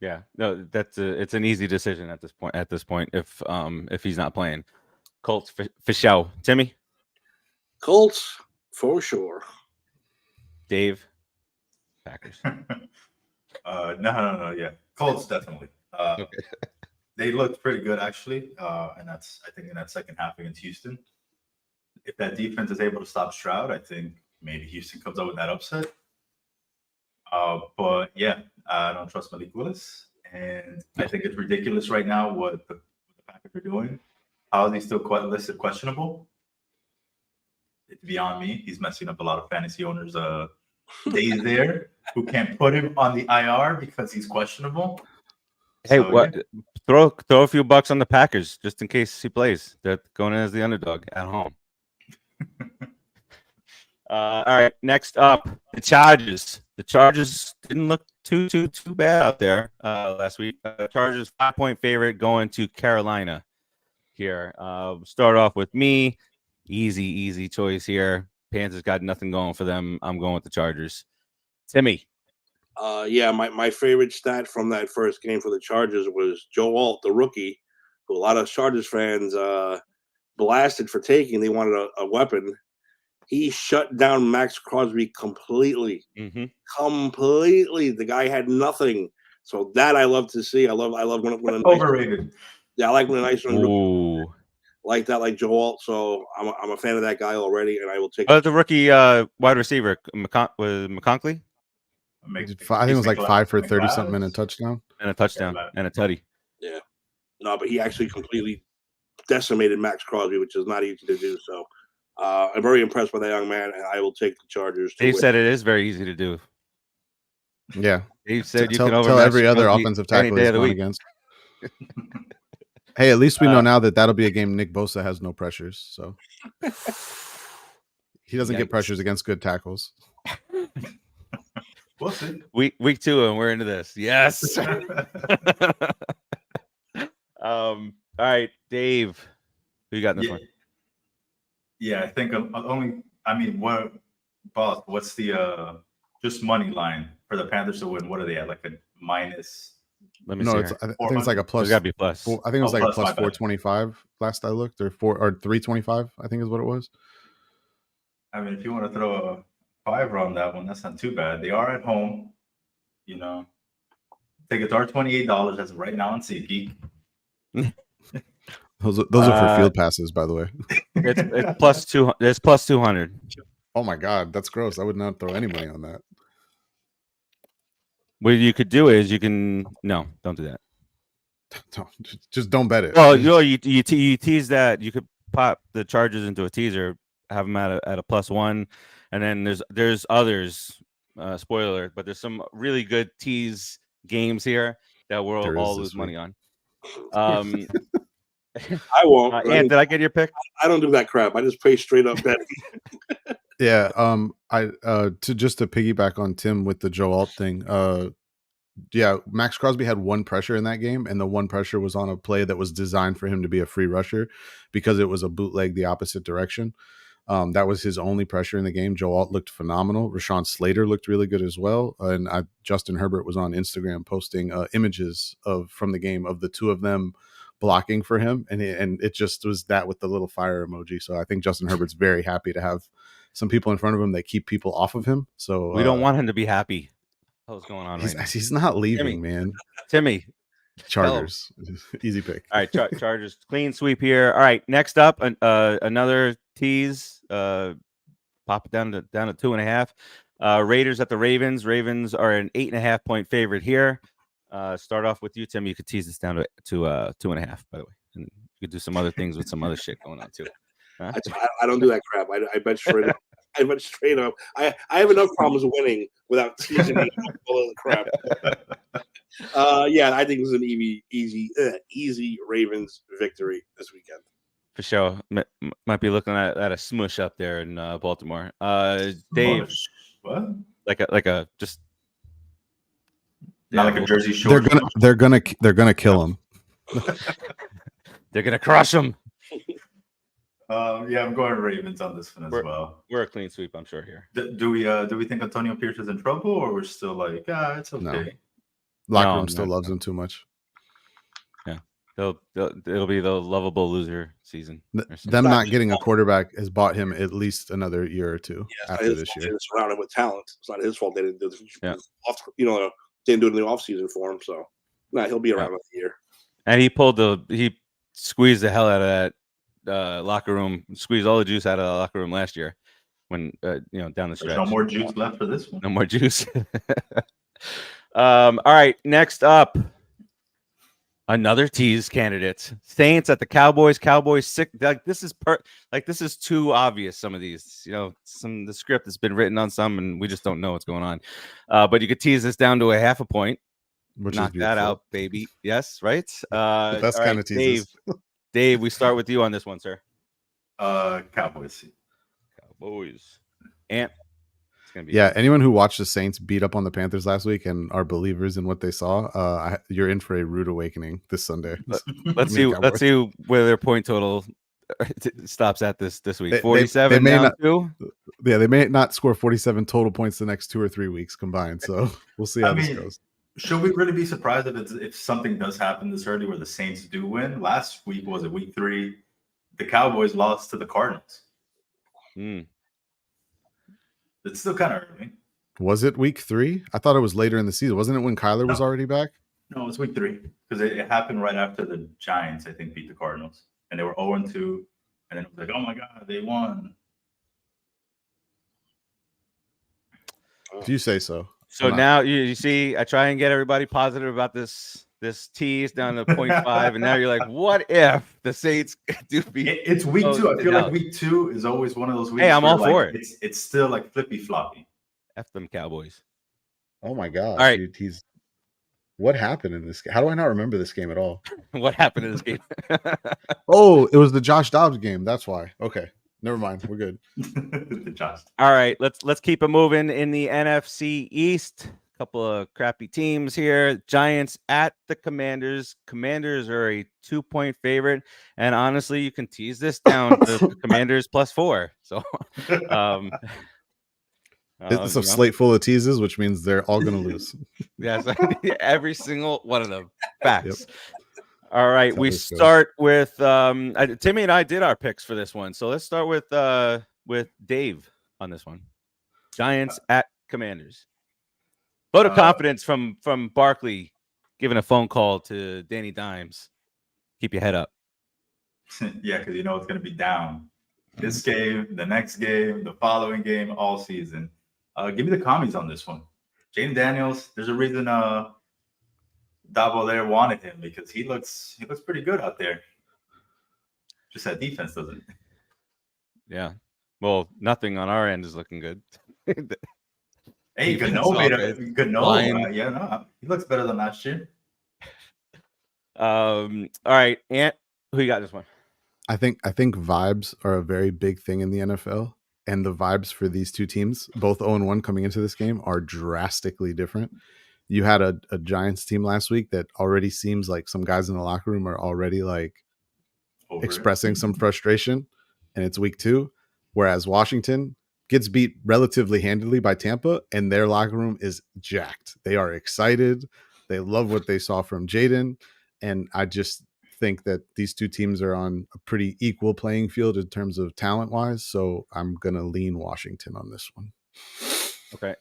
S1: Yeah, no, it's an easy decision at this point. If he's not playing, Colts for sure. Timmy,
S2: Colts for sure.
S1: Dave, Packers.
S5: No. Yeah, Colts definitely. Okay. They looked pretty good actually, and that's I think in that second half against Houston. If that defense is able to stop Stroud, I think maybe Houston comes up with that upset. But yeah, I don't trust Malik Willis, and I think it's ridiculous right now what the Packers are doing. How is he still listed questionable? it's beyond me. He's messing up a lot of fantasy owners' days there who can't put him on the IR because he's questionable.
S1: Hey,
S5: So,
S1: what?
S5: yeah.
S1: Throw a few bucks on the Packers just in case he plays. They're going in as the underdog at home. All right, next up, the Chargers. The Chargers didn't look too bad out there last week. Chargers 5-point favorite going to Carolina here. Start off with me. Easy choice here. Panthers got nothing going for them. I'm going with the Chargers. Timmy.
S2: Yeah, my favorite stat from that first game for the Chargers was Joe Alt, the rookie, who a lot of Chargers fans blasted for taking. They wanted a weapon. He shut down Max Crosby completely.
S1: Mm-hmm.
S2: Completely. The guy had nothing. So that I love to see. I love when a nice,
S5: Overrated.
S2: yeah, I like when a nice one
S1: Ooh.
S2: like that, like Joe Alt. So I'm a fan of that guy already, and I will take.
S1: The rookie wide receiver was McConkley
S3: I think it was like 5 for 30 something and a touchdown.
S1: and a touchdown and a tutty.
S2: Yeah, no, but he actually completely decimated Max Crosby, which is not easy to do. So I'm very impressed by that young man, and I will take the Chargers.
S1: Dave said it is very easy to do.
S3: Yeah.
S1: Dave said you
S3: tell
S1: can overmatch
S3: every other
S1: Crosby
S3: offensive
S1: any
S3: tackle
S1: day
S3: he's
S1: of the
S3: going
S1: week.
S3: against. Hey, at least we know now that that'll be a game Nick Bosa has no pressures. So he doesn't get pressures against good tackles.
S5: We'll see.
S1: Week 2, and we're into this. Yes. All right, Dave. Who you got in this one?
S5: Yeah, I think what's the just money line for the Panthers to win? What are they at? Like a minus?
S1: Let me
S3: No,
S1: see.
S3: I think it's like a plus.
S1: It's got to be plus.
S3: I think it was like a
S5: plus,
S3: plus
S5: my bad.
S3: 425 last I looked, or 325. I think is what it was.
S5: I mean, if you want to throw a 5 on that one, that's not too bad. They are at home, Tickets are $28 as of right now on SeatGeek.
S3: Those are for field passes, by the way.
S1: It's plus 200. It's plus 200.
S3: Oh my god, that's gross. I would not throw any money on that.
S1: What you could do is don't do that.
S3: Just don't bet it.
S1: Well, you tease that. You could pop the Chargers into a teaser, have them at a +1, and then there's others. Spoiler, but there's some really good tease games here that we'll all lose money on.
S2: I won't.
S1: And did I get your pick?
S2: I don't do that crap. I just pay straight up bet.
S3: Yeah. To piggyback on Tim with the Joe Alt thing. Yeah, Max Crosby had one pressure in that game, and the one pressure was on a play that was designed for him to be a free rusher because it was a bootleg the opposite direction. That was his only pressure in the game. Joe Alt looked phenomenal. Rashawn Slater looked really good as well. And Justin Herbert was on Instagram posting images from the game of the two of them blocking for him. And it just was that with the little fire emoji. So I think Justin Herbert's very happy to have some people in front of him that keep people off of him. So
S1: we don't want him to be happy. What's going on right now?
S3: He's not leaving, man.
S1: Timmy.
S3: Chargers. Easy pick.
S1: All right, Chargers. Clean sweep here. All right, next up, another tease. Pop it down to 2.5. Raiders at the Ravens. Ravens are an 8.5-point favorite here. Start off with you, Tim. You could tease this down to 2.5, by the way. And you could do some other things with some other shit going on, too. Huh?
S2: I don't do that crap. I bet straight up. I bet straight up. I have enough problems winning without teasing me all of the crap. Yeah, I think this is an easy Ravens victory this weekend.
S1: For sure. Might be looking at a smush up there in Baltimore. Dave.
S5: What?
S1: Like a just
S5: not like a Jersey Shore.
S3: They're gonna kill him.
S1: They're gonna crush him.
S5: Yeah, I'm going Ravens on this one as well.
S1: We're a clean sweep, I'm sure here.
S5: Do we think Antonio Pierce is in trouble, or we're still like, it's okay?
S3: No. Locker room still loves him too much.
S1: Yeah, it'll be the lovable loser season.
S3: Them not getting a quarterback has bought him at least another year or two after this year.
S2: They surrounded him with talent. It's not his fault they didn't do this. Didn't do it in the offseason for him. So, he'll be around the year.
S1: And he squeezed the hell out of that locker room, squeezed all the juice out of the locker room last year when down the stretch.
S5: There's no more juice left for this one.
S1: No more juice. All right, next up, Another tease candidate. Saints at the Cowboys. Cowboys sick. Like this is this is too obvious. Some of these, the script has been written on some, and we just don't know what's going on. But you could tease this down to a half a point.
S3: Which
S1: Knock
S3: is beautiful.
S1: that out, baby. Yes, right.
S3: The best kind of teases.
S1: Dave, we start with you on this one, sir.
S5: Cowboys.
S1: Ant. It's gonna be
S3: Yeah, anyone who watched the Saints beat up on the Panthers last week and are believers in what they saw, you're in for a rude awakening this Sunday.
S1: Let's see where their point total stops at this week. 47
S3: they may
S1: down
S3: not,
S1: 2.
S3: Yeah, they may not score 47 total points the next 2 or 3 weeks combined. So we'll see how this goes.
S5: Should we really be surprised if something does happen this early where the Saints do win? Last week was it week 3? The Cowboys lost to the Cardinals. It's still kind of early.
S3: Was it week 3? I thought it was later in the season. Wasn't it when Kyler was already back?
S5: No, it's week 3 because it happened right after the Giants, I think, beat the Cardinals, and they were 0-2, and then it was like, oh my god, they won.
S3: If you say so.
S1: So now you see, I try and get everybody positive about this tease down to 0.5, and now you're like, what if the Saints do beat?
S5: It's week 2. I feel like week 2 is always one of those weeks.
S1: Hey, I'm all for it.
S5: It's still like flippy floppy.
S1: F them Cowboys.
S3: Oh my god!
S1: All right,
S3: dude, what happened in this game? How do I not remember this game at all?
S1: What happened in this game?
S3: Oh, it was the Josh Dobbs game. That's why. Okay, never mind. We're good.
S1: All right, let's keep it moving in the NFC East. Couple of crappy teams here. Giants at the Commanders. Commanders are a 2-point favorite, and honestly, you can tease this down to Commanders +4. So,
S3: it's a slate full of teases, which means they're all going to lose.
S1: Yes, every single one of them. Facts.
S3: Yep.
S1: All right, we start with Timmy and I did our picks for this one, so let's start with Dave on this one. Giants at Commanders. Vote of confidence from Barkley giving a phone call to Danny Dimes. Keep your head up.
S5: Yeah, because it's going to be down. This game, the next game, the following game, all season. Give me the commies on this one. Jaden Daniels, there's a reason Dabo there wanted him because he looks pretty good out there. Just that defense doesn't.
S1: Yeah. Well, nothing on our end is looking good.
S5: Hey, Gano, he looks better than last year.
S1: All right, Ant, who you got this one?
S3: I think vibes are a very big thing in the NFL, and the vibes for these two teams, both 0-1 coming into this game, are drastically different. You had a Giants team last week that already seems like some guys in the locker room are already expressing some frustration, and it's week 2, whereas Washington gets beat relatively handily by Tampa, and their locker room is jacked. They are excited. They love what they saw from Jaden, and I just think that these two teams are on a pretty equal playing field in terms of talent-wise, so I'm going to lean Washington on this one.
S1: Okay.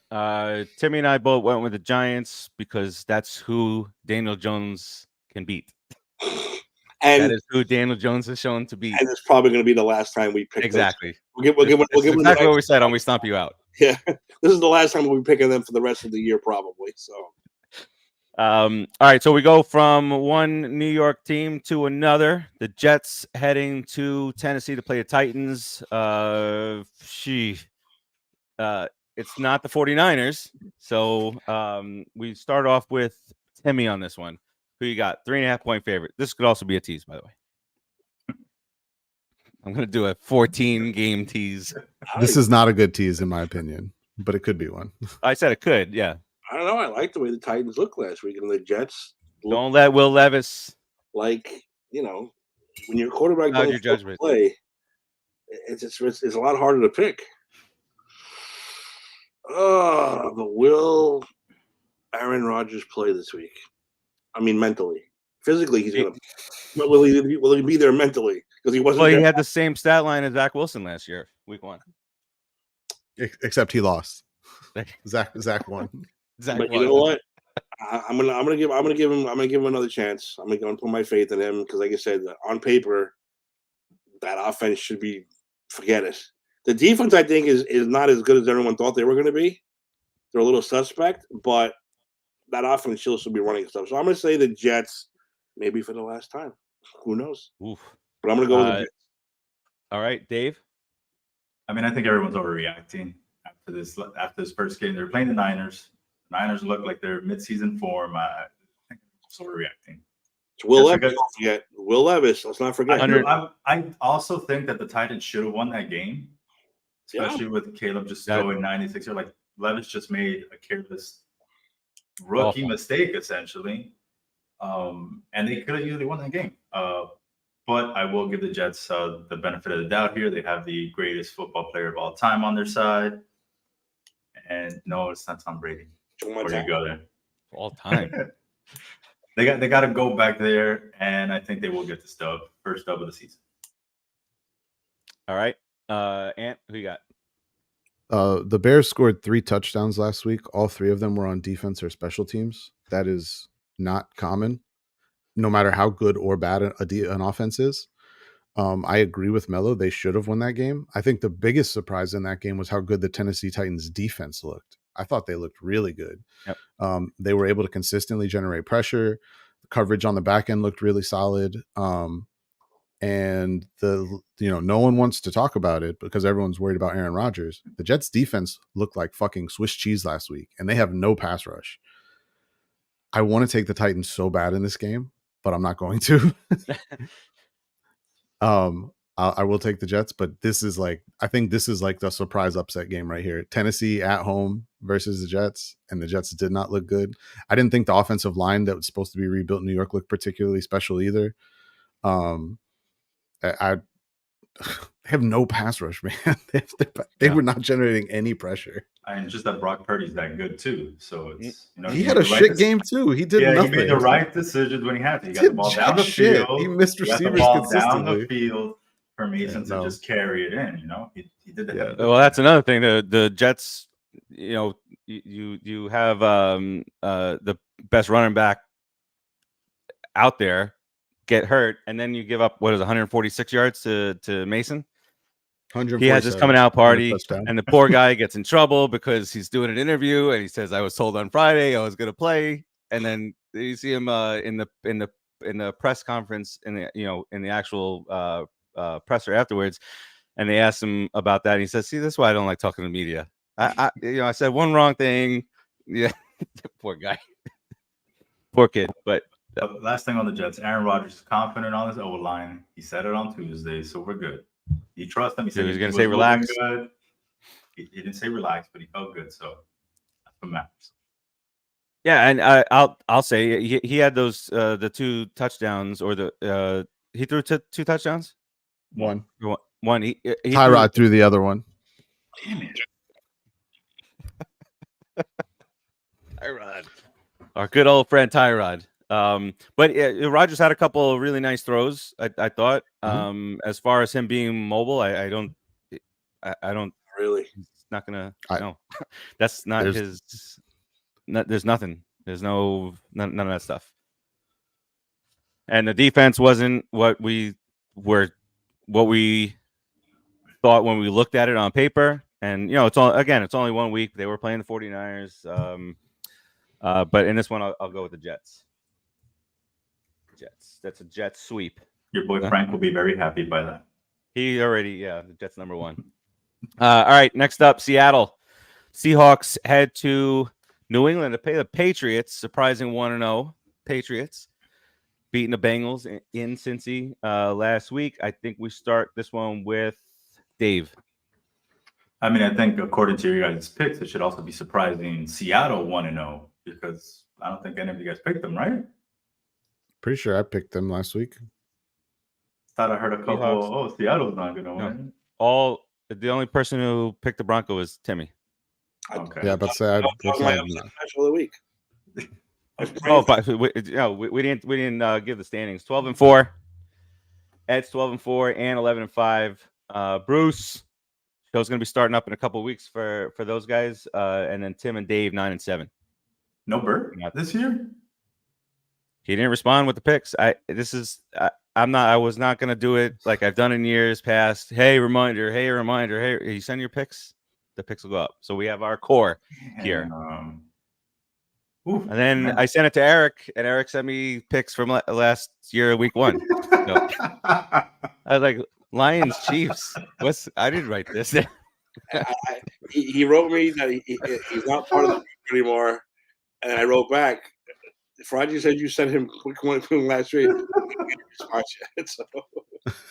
S1: Timmy and I both went with the Giants because that's who Daniel Jones can beat. And that is who Daniel Jones has shown to be.
S2: And it's probably going to be the last time we pick
S1: exactly.
S2: We'll give
S1: exactly what we said on We Stomp You Out.
S2: Yeah, this is the last time we'll be picking them for the rest of the year, probably. So,
S1: all right. So we go from one New York team to another. The Jets heading to Tennessee to play the Titans. It's not the 49ers. So we start off with Timmy on this one. Who you got? 3.5-point favorite. This could also be a tease, by the way. I'm going to do a 14-game tease.
S3: This is not a good tease, in my opinion, but it could be one.
S1: I said it could, yeah.
S2: I don't know. I like the way the Titans looked last week, and the Jets.
S1: Don't let Will Levis.
S2: When your quarterback doesn't play, it's a lot harder to pick. Oh, but will Aaron Rodgers play this week? I mean, mentally, physically, he's gonna. But will he be there mentally? Because he wasn't.
S1: Well, he had the same stat line as Zach Wilson last year, week 1.
S3: Except he lost. Zach won.
S2: Zach but won. You know what? I'm gonna give him another chance. I'm gonna put my faith in him because, like I said, on paper, that offense should be. Forget it. The defense, I think, is not as good as everyone thought they were going to be. They're a little suspect, but that offense still should be running stuff. So I'm going to say the Jets maybe for the last time. Who knows?
S1: Oof.
S2: But I'm going to go with the Jets.
S1: All right, Dave.
S5: I mean, I think everyone's overreacting after this first game. They're playing the Niners. The Niners look like they're midseason form. I think it's overreacting.
S2: It's Will
S5: Just
S2: Levis.
S5: because-
S2: Don't forget. Will Levis. Let's not forget.
S5: I also think that the Titans should have won that game, especially with Caleb just throwing 96. Like Levis just made a careless rookie mistake, essentially. And they could have easily won that game. But I will give the Jets the benefit of the doubt here. They have the greatest football player of all time on their side. And no, it's not Tom Brady. Before you go there.
S1: All time.
S5: They got to go back there, and I think they will get the first dub of the season.
S1: All right. Ant, who you got?
S3: The Bears scored 3 touchdowns last week. All 3 of them were on defense or special teams. That is not common, no matter how good or bad an offense is. I agree with Mello. They should have won that game. I think the biggest surprise in that game was how good the Tennessee Titans defense looked. I thought they looked really good.
S1: Yep.
S3: They were able to consistently generate pressure. The coverage on the back end looked really solid. And no one wants to talk about it because everyone's worried about Aaron Rodgers. The Jets defense looked like fucking Swiss cheese last week, and they have no pass rush. I want to take the Titans so bad in this game, but I'm not going to. I will take the Jets, but I think this is like the surprise upset game right here. Tennessee at home versus the Jets, and the Jets did not look good. I didn't think the offensive line that was supposed to be rebuilt in New York looked particularly special either. I have no pass rush, man. They were not generating any pressure.
S5: And just that Brock Purdy's that good too. So it's
S3: he had a shit game too. He did nothing.
S5: He made the right decisions when he had to. He got the ball down the field.
S3: He missed receivers
S5: Down
S3: consistently.
S5: the field for Mason to just carry it in. He did that.
S1: Yeah. Well, that's another thing. The Jets, you have the best running back out there get hurt, and then you give up 146 yards to Mason. He has his coming out party, and the poor guy gets in trouble because he's doing an interview, and he says, "I was told on Friday I was going to play," and then you see him in the press conference in the actual presser afterwards, and they asked him about that, and he says, "See, that's why I don't like talking to the media. I said one wrong thing." Yeah, poor guy, poor kid, but.
S5: Last thing on the Jets, Aaron Rodgers is confident on his O-line. He said it on Tuesday, so we're good. You trust him. He said
S1: he was going to say relax.
S5: Good. He didn't say relax, but he felt good, so that's what matters.
S1: Yeah, and I'll say he had those the 2 touchdowns, or he threw 2 touchdowns.
S3: One.
S1: He
S3: Tyrod threw the other one.
S5: Damn it.
S1: Tyrod, our good old friend Tyrod. But Rodgers had a couple of really nice throws. I thought. As far as him being mobile, I don't
S2: really.
S1: He's not gonna. No, that's not his. There's nothing. There's none of that stuff. And the defense wasn't what we thought when we looked at it on paper. And it's only 1 week. They were playing the 49ers. But in this one, I'll go with the Jets. Jets. That's a Jets sweep.
S5: Your boy Frank will be very happy by that.
S1: He already, the Jets number 1. All right, next up, Seattle Seahawks head to New England to play the Patriots. Surprising 1-0 Patriots beating the Bengals in Cincy last week. I think we start this one with Dave.
S5: I mean, I think according to your guys' picks, it should also be surprising Seattle 1-0 because I don't think any of you guys picked them, right?
S3: Pretty sure I picked them last week.
S5: Thought I heard a couple. Seattle's not going to win.
S1: The only person who picked the Bronco was Timmy.
S5: Okay.
S3: Yeah, but say
S2: my special of the week.
S1: But we didn't give the standings. 12-4. Ed's 12-4 and 11-5. Bruce show's going to be starting up in a couple of weeks for those guys, and then Tim and Dave 9-7.
S5: No Bert this year.
S1: He didn't respond with the picks. I was not going to do it like I've done in years past. Hey, reminder. Hey, you send your picks, the picks will go up. So we have our core here.
S5: Ooh,
S1: And then
S5: man.
S1: I sent it to Eric, and Eric sent me picks from last year, week 1. So I was like, Lions, Chiefs. I didn't write this.
S2: He wrote me that he's not part of the group anymore, and I wrote back. Friday said you sent him quick one from last week. So.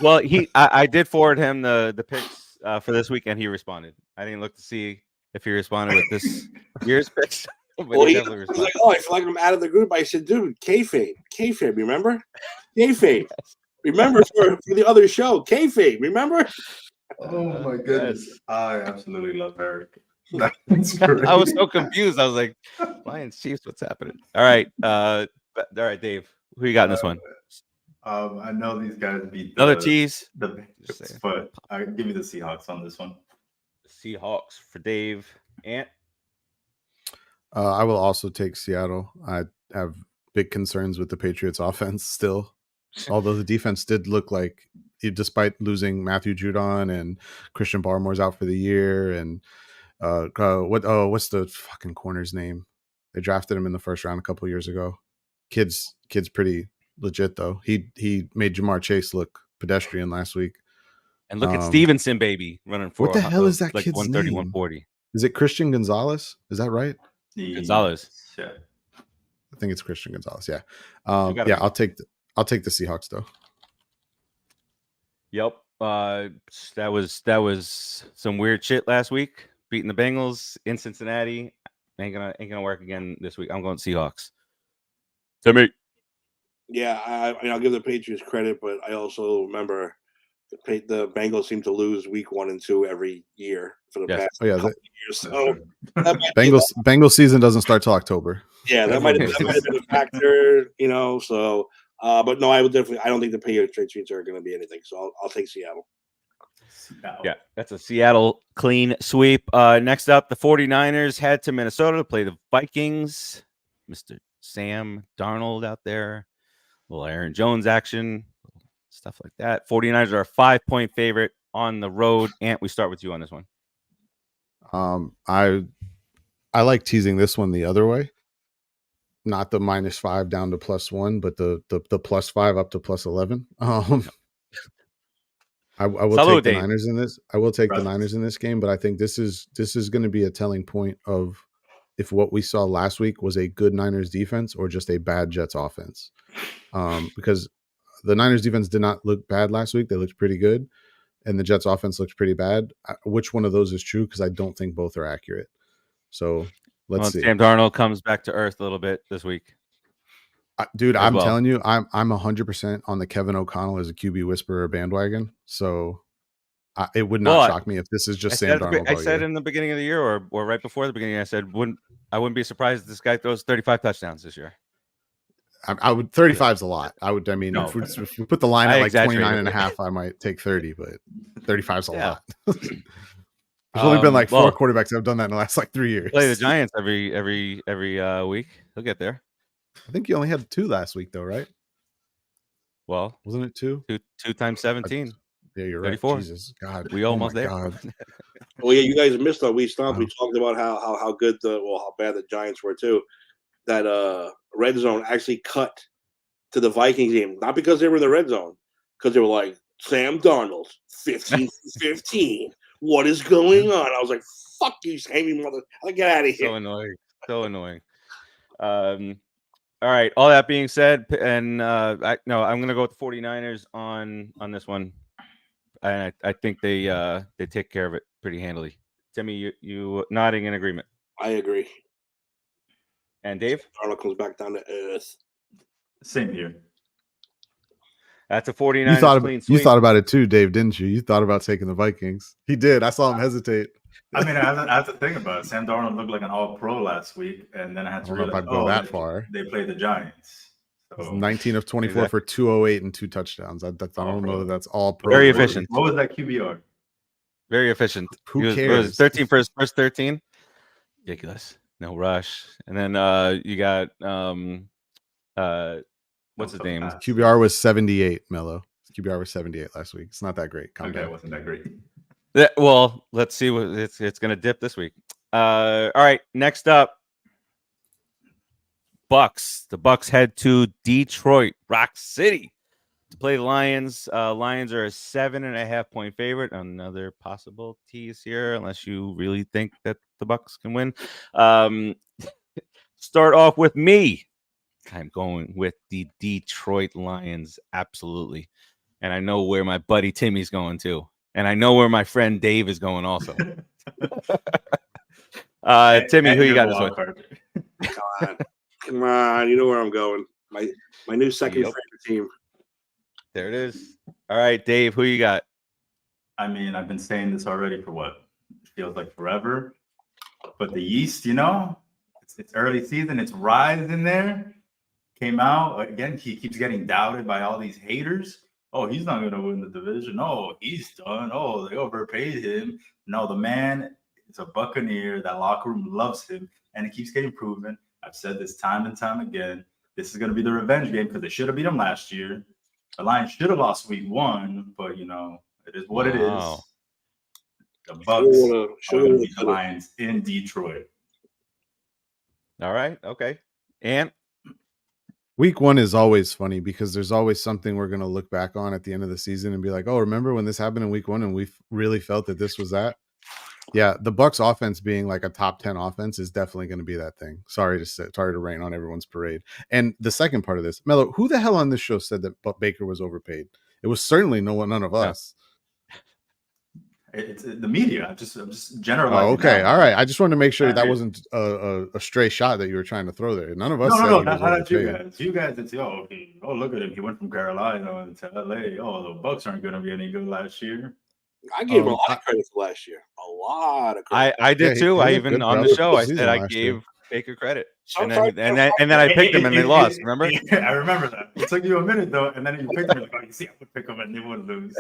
S1: Well, I did forward him the picks for this week, and he responded. I didn't look to see if he responded with this year's picks, but
S2: Well,
S1: he
S2: he
S1: definitely
S2: was
S1: responded.
S2: like, "Oh, I feel like I'm out of the group." I said, "Dude, kayfabe, remember? Kayfabe, remember for the other show, kayfabe, remember?"
S5: Oh my goodness.
S1: Yes.
S5: I absolutely love Eric. That's great.
S1: I was so confused. I was like, Lions, Chiefs, what's happening? All right, Dave, who you got in this one?
S5: I know these guys beat
S1: Another tease.
S5: the Bengals, but I give you the Seahawks on this one.
S1: Seahawks for Dave. Ant.
S3: I will also take Seattle. I have big concerns with the Patriots offense still, although the defense did look like, despite losing Matthew Judon and Christian Barmore's out for the year, and what's the fucking corner's name? They drafted him in the first round a couple years ago. Kid's pretty legit though. He made Jamar Chase look pedestrian last week.
S1: And look at Stevenson, baby, running for
S3: what the hell is that
S1: like
S3: kid's
S1: 130,
S3: name?
S1: 140.
S3: Is it Christian Gonzalez? Is that right?
S1: Gonzalez.
S5: Yeah.
S3: I think it's Christian Gonzalez. Yeah.
S1: Yeah,
S3: I'll take the Seahawks though.
S1: Yep. That was some weird shit last week. Beating the Bengals in Cincinnati. Ain't gonna work again this week. I'm going Seahawks. Timmy.
S2: Yeah, I mean, I'll give the Patriots credit, but I also remember the Bengals seem to lose week 1 and 2 every year for the past couple years. So
S3: Bengals season doesn't start till October.
S2: Yeah, that might have been a factor, So, but no, I don't think the Patriots are going to be anything. So I'll take Seattle.
S1: Yeah, that's a Seattle clean sweep. Next up, the 49ers head to Minnesota to play the Vikings. Mr. Sam Darnold out there. A little Aaron Jones action, stuff like that. 49ers are a 5-point favorite on the road. Ant, we start with you on this one.
S3: I like teasing this one the other way. Not the -5 down to +1, but the +5 up to +11. I will take the Niners in this. I will take the Niners in this game, but I think this is going to be a telling point of if what we saw last week was a good Niners defense or just a bad Jets offense. Because the Niners defense did not look bad last week. They looked pretty good. And the Jets offense looked pretty bad. Which one of those is true? Because I don't think both are accurate. So let's see.
S1: Sam Darnold comes back to earth a little bit this week.
S3: Dude, I'm telling you, I'm 100% on the Kevin O'Connell as a QB whisperer bandwagon. So it would not shock me if this is just Sam Darnold.
S1: I said in the beginning of the year or right before the beginning, I said I wouldn't be surprised if this guy throws 35 touchdowns this year.
S3: I would 35 is a lot. If we put the line at like 29.5, I might take 30, but 35 is a lot. There's only been like 4 quarterbacks that have done that in the last like 3 years.
S1: Play the Giants every week. He'll get there.
S3: I think you only had 2 last week though, right?
S1: Well,
S3: wasn't it 2?
S1: 2 times 17.
S3: Yeah, you're right.
S1: 34.
S3: Jesus God.
S1: We almost there.
S2: Well, yeah, you guys missed on We Stomped. We talked about how good how bad the Giants were too. That red zone actually cut to the Vikings game, not because they were in the red zone, because they were like, Sam Darnold, 15-15. What is going on? I was like, fuck you, Sammy mother. Get out of here.
S1: So annoying. All right. All that being said, and I'm going to go with the 49ers on this one. I think they take care of it pretty handily. Timmy, you nodding in agreement.
S2: I agree.
S1: And Dave?
S2: Darnold comes back down to earth.
S5: Same here.
S1: That's a 49ers clean sweep.
S3: You thought about it too, Dave, didn't you? You thought about taking the Vikings. He did. I saw him hesitate.
S5: I mean, I have to think about it. Sam Darnold looked like an all-pro last week, and then I had to realize,
S3: far.
S5: They played the Giants. So.
S3: 19 of 24 for 208 and 2 touchdowns. I don't know that that's all pro.
S1: Very efficient.
S5: What was that QBR?
S1: Very efficient.
S3: Who cares?
S1: 13 for his first 13. Ridiculous. No rush. And then you got what's his name?
S3: QBR was 78, Mello. QBR was 78 last week. It's not that great.
S5: It wasn't that great.
S1: Well, let's see what it's going to dip this week. All right, next up, Bucks. The Bucks head to Detroit, Rock City, to play the Lions. Lions are a 7.5-point favorite. Another possible tease here, unless you really think that the Bucks can win. Start off with me. I'm going with the Detroit Lions, absolutely. And I know where my buddy Timmy's going too. And I know where my friend Dave is going also. Timmy, who you got this one?
S2: Come on, you know where I'm going. My new second favorite team.
S1: There it is. All right, Dave, who you got?
S5: I mean, I've been saying this already for what? It feels like forever. But the East, you know, it's early season. It's Rise in there. Came out. Again, he keeps getting doubted by all these haters. Oh, he's not going to win the division. Oh, he's done. Oh, they overpaid him. No, the man is a Buccaneer. That locker room loves him, and it keeps getting proven. I've said this time and time again. This is going to be the revenge game because they should have beat him last year. The Lions should have lost week 1, but, you know, it is what it is. The Bucks are going to beat the Lions in Detroit.
S1: All right. Okay. And
S3: week 1 is always funny because there's always something we're going to look back on at the end of the season and be like, oh, remember when this happened in week 1 and we really felt that this was that? Yeah, the Bucks offense being like a top 10 offense is definitely going to be that thing. Sorry to rain on everyone's parade. And the second part of this, Mello, who the hell on this show said that Baker was overpaid? It was certainly none of us.
S5: It's the media. I'm just generalizing.
S3: Oh, okay, all right. I just wanted to make sure that wasn't a stray shot that you were trying to throw there. None of us.
S5: No, not you guys. You guys, it's oh, look at him. He went from Carolina to LA. Oh, the Bucks aren't going to be any good last year.
S2: I gave him a lot of credit for last year. A lot of credit.
S1: I did too. I even on the show I said I gave Baker credit, and then I picked them and they lost. Remember?
S5: Yeah, I remember that. It took you a minute though, and then you picked them. Like, oh, you see, I would pick them and they wouldn't lose.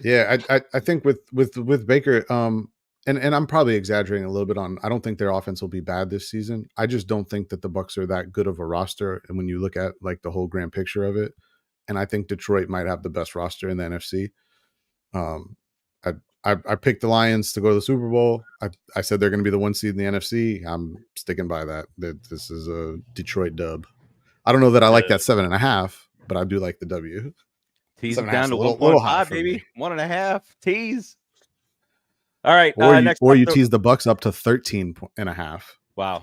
S3: Yeah, I think with Baker, and I'm probably exaggerating a little bit on. I don't think their offense will be bad this season. I just don't think that the Bucks are that good of a roster. And when you look at like the whole grand picture of it, and I think Detroit might have the best roster in the NFC. I picked the Lions to go to the Super Bowl. I said they're going to be the 1 seed in the NFC. I'm sticking by that. This is a Detroit dub. I don't know that I like that 7.5, but I do like the W.
S1: Tease it down to 1.5, baby. 1.5 tease. All right.
S3: Or you tease the Bucks up to 13.5.
S1: Wow.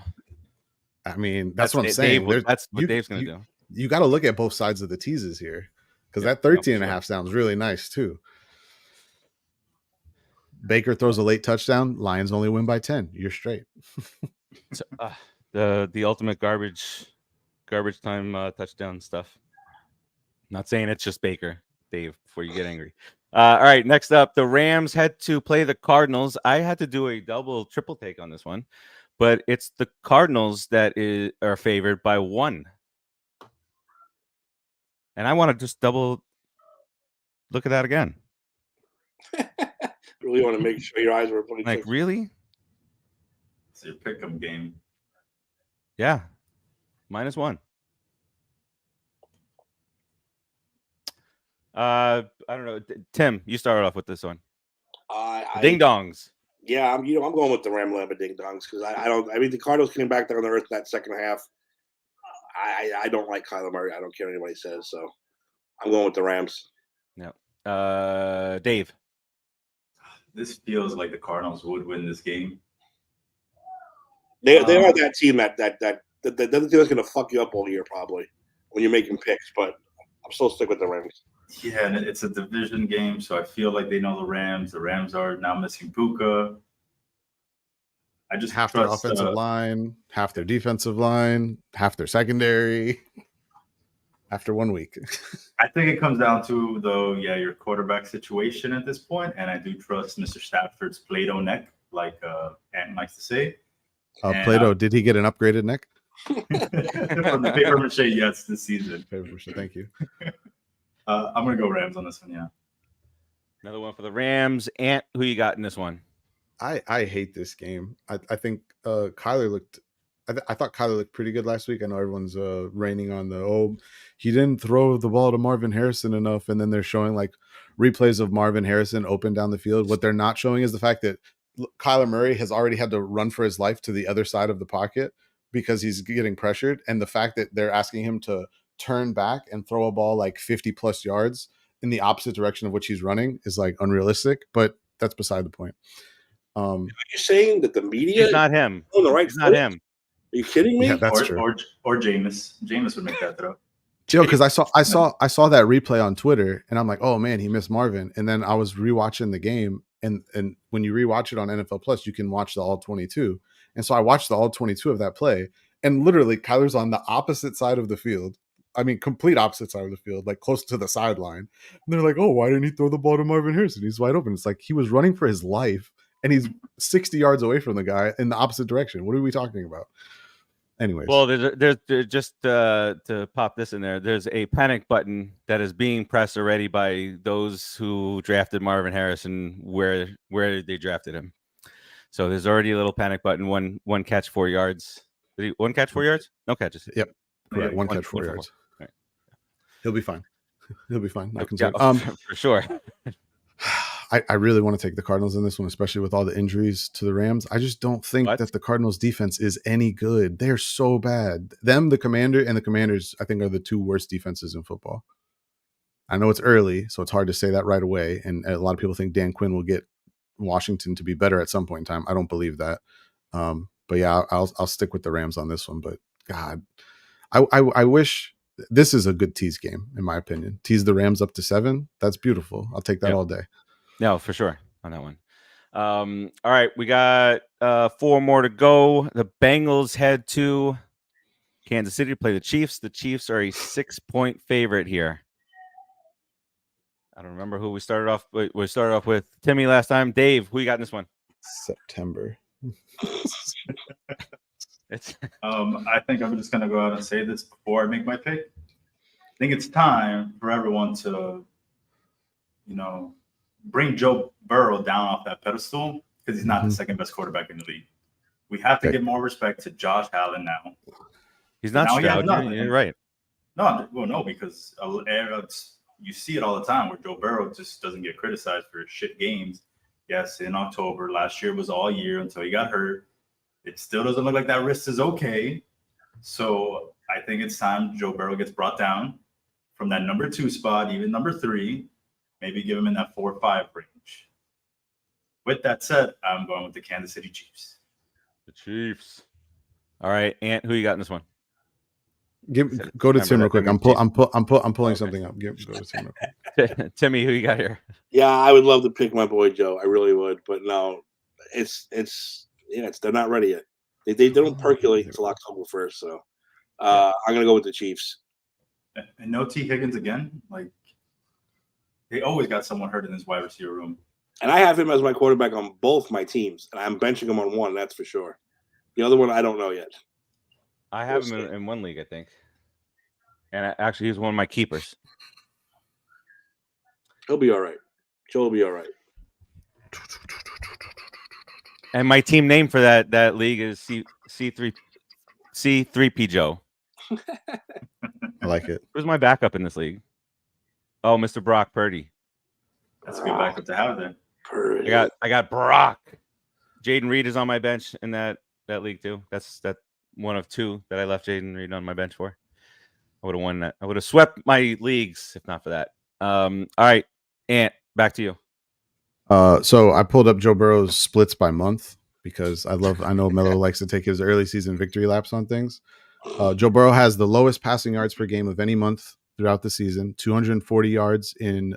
S3: I mean, that's what I'm saying.
S1: That's what Dave's going to do.
S3: You got to look at both sides of the teases here because that 13.5 sounds really nice too. Baker throws a late touchdown. Lions only win by 10. You're straight.
S1: So, the ultimate garbage time touchdown stuff. Not saying it's just Baker, Dave, before you get angry. All right, next up, the Rams had to play the Cardinals. I had to do a triple take on this one, but it's the Cardinals that are favored by 1. And I want to just double look at that again.
S2: Really want to make sure your eyes were putting
S1: like really.
S5: It's your pick'em game.
S1: Yeah, -1. I don't know. Tim, you started off with this one. Ding dongs.
S2: Yeah, I'm going with the Ram Lambda ding dongs because I mean the Cardinals came back down to earth that second half. I don't like Kyler Murray. I don't care what anybody says, so I'm going with the Rams.
S1: Yeah. Dave.
S5: This feels like the Cardinals would win this game.
S2: They are that team that team that's going to fuck you up all year probably when you're making picks, but I'm still stick with the Rams.
S5: Yeah, and it's a division game, so I feel like they know the Rams. The Rams are now missing Puka. I just
S3: half their offensive line, half their defensive line, half their secondary. After 1 week.
S5: I think it comes down to, though, your quarterback situation at this point, and I do trust Mr. Stafford's Play-Doh neck, like Ant likes to say.
S3: Play-Doh, did he get an upgraded neck?
S5: From the paper mache, yes, this season.
S3: Paper mache, thank you.
S5: I'm going to go Rams on this one, yeah.
S1: Another one for the Rams. Ant, who you got in this one?
S3: I hate this game. I think Kyler looked I thought Kyler looked pretty good last week. I know everyone's raining on he didn't throw the ball to Marvin Harrison enough, and then they're showing like replays of Marvin Harrison open down the field. What they're not showing is the fact that Kyler Murray has already had to run for his life to the other side of the pocket because he's getting pressured, and the fact that they're asking him to turn back and throw a ball like 50 plus yards in the opposite direction of which he's running is like unrealistic, but that's beside the point.
S2: Are you saying that the media
S1: It's not him.
S2: on the right
S1: It's not
S2: foot?
S1: him.
S2: Are you kidding me?
S3: Yeah, that's true.
S5: Or Jameis. Jameis would make that throw.
S3: Joe, because I saw that replay on Twitter, and I'm like, oh man, he missed Marvin. And then I was rewatching the game, and when you rewatch it on NFL Plus, you can watch the all 22. And so I watched the all 22 of that play, and literally Kyler's on the opposite side of the field. I mean, complete opposite side of the field, like close to the sideline. And they're like, oh, why didn't he throw the ball to Marvin Harrison? He's wide open. It's like he was running for his life, and he's 60 yards away from the guy in the opposite direction. What are we talking about? Anyways.
S1: Well, there's just to pop this in there. There's a panic button that is being pressed already by those who drafted Marvin Harrison where they drafted him. So there's already a little panic button. One catch, 4 yards. Did he one catch, 4 yards? No catches.
S3: Yep. Correct.
S5: Yeah,
S3: one catch, 4 yards.
S1: Right.
S3: He'll be fine. He'll be fine. Not concerned.
S1: For sure.
S3: I really want to take the Cardinals in this one, especially with all the injuries to the Rams. I just don't think that the Cardinals defense is any good. They're so bad. The Commanders, I think, are the two worst defenses in football. I know it's early, so it's hard to say that right away. And a lot of people think Dan Quinn will get Washington to be better at some point in time. I don't believe that. But yeah, I'll stick with the Rams on this one. But God, I wish this is a good tease game, in my opinion. Tease the Rams up to 7. That's beautiful. I'll take that all day.
S1: No, for sure on that one. All right, we got 4 more to go. The Bengals head to Kansas City to play the Chiefs. The Chiefs are a 6-point favorite here. I don't remember who we started off with. We started off with Timmy last time. Dave, who you got in this one?
S3: September.
S5: I think I'm just gonna go out and say this before I make my pick. I think it's time for everyone to, bring Joe Burrow down off that pedestal because he's not the second best quarterback in the league. We have to give more respect to Josh Allen now.
S1: He's not Stroud. You're right.
S5: No, because you see it all the time where Joe Burrow just doesn't get criticized for shit games. Yes, in October. Last year was all year until he got hurt. It still doesn't look like that wrist is okay. So I think it's time Joe Burrow gets brought down from that number 2 spot, even number 3. Maybe give him in that 4 or 5 range. With that said, I'm going with the Kansas City Chiefs.
S1: The Chiefs. All right, Ant, who you got in this one?
S3: Go to Tim real quick. I'm pulling something up. Go to Tim real quick.
S1: Timmy, who you got here?
S2: Yeah, I would love to pick my boy Joe. I really would, but no, they're not ready yet. They don't percolate until October 1st. So I'm gonna go with the Chiefs.
S5: And no T. Higgins again. Like they always got someone hurt in this wide receiver room.
S2: And I have him as my quarterback on both my teams, and I'm benching him on one. That's for sure. The other one, I don't know yet.
S1: I have him in one league, I think. And actually, he's one of my keepers.
S2: He'll be all right. Joe will be all right.
S1: And my team name for that league is C3P Joe.
S3: I like it.
S1: Who's my backup in this league? Oh, Mr. Brock Purdy.
S5: That's a good backup to have then.
S2: Purdy.
S1: I got Brock. Jaden Reed is on my bench in that league too. That's one of 2 that I left Jaden Reed on my bench for. I would have won that. I would have swept my leagues if not for that. All right, Ant, back to you.
S3: So I pulled up Joe Burrow's splits by month because I know Melo likes to take his early season victory laps on things. Joe Burrow has the lowest passing yards per game of any month throughout the season, 240 yards in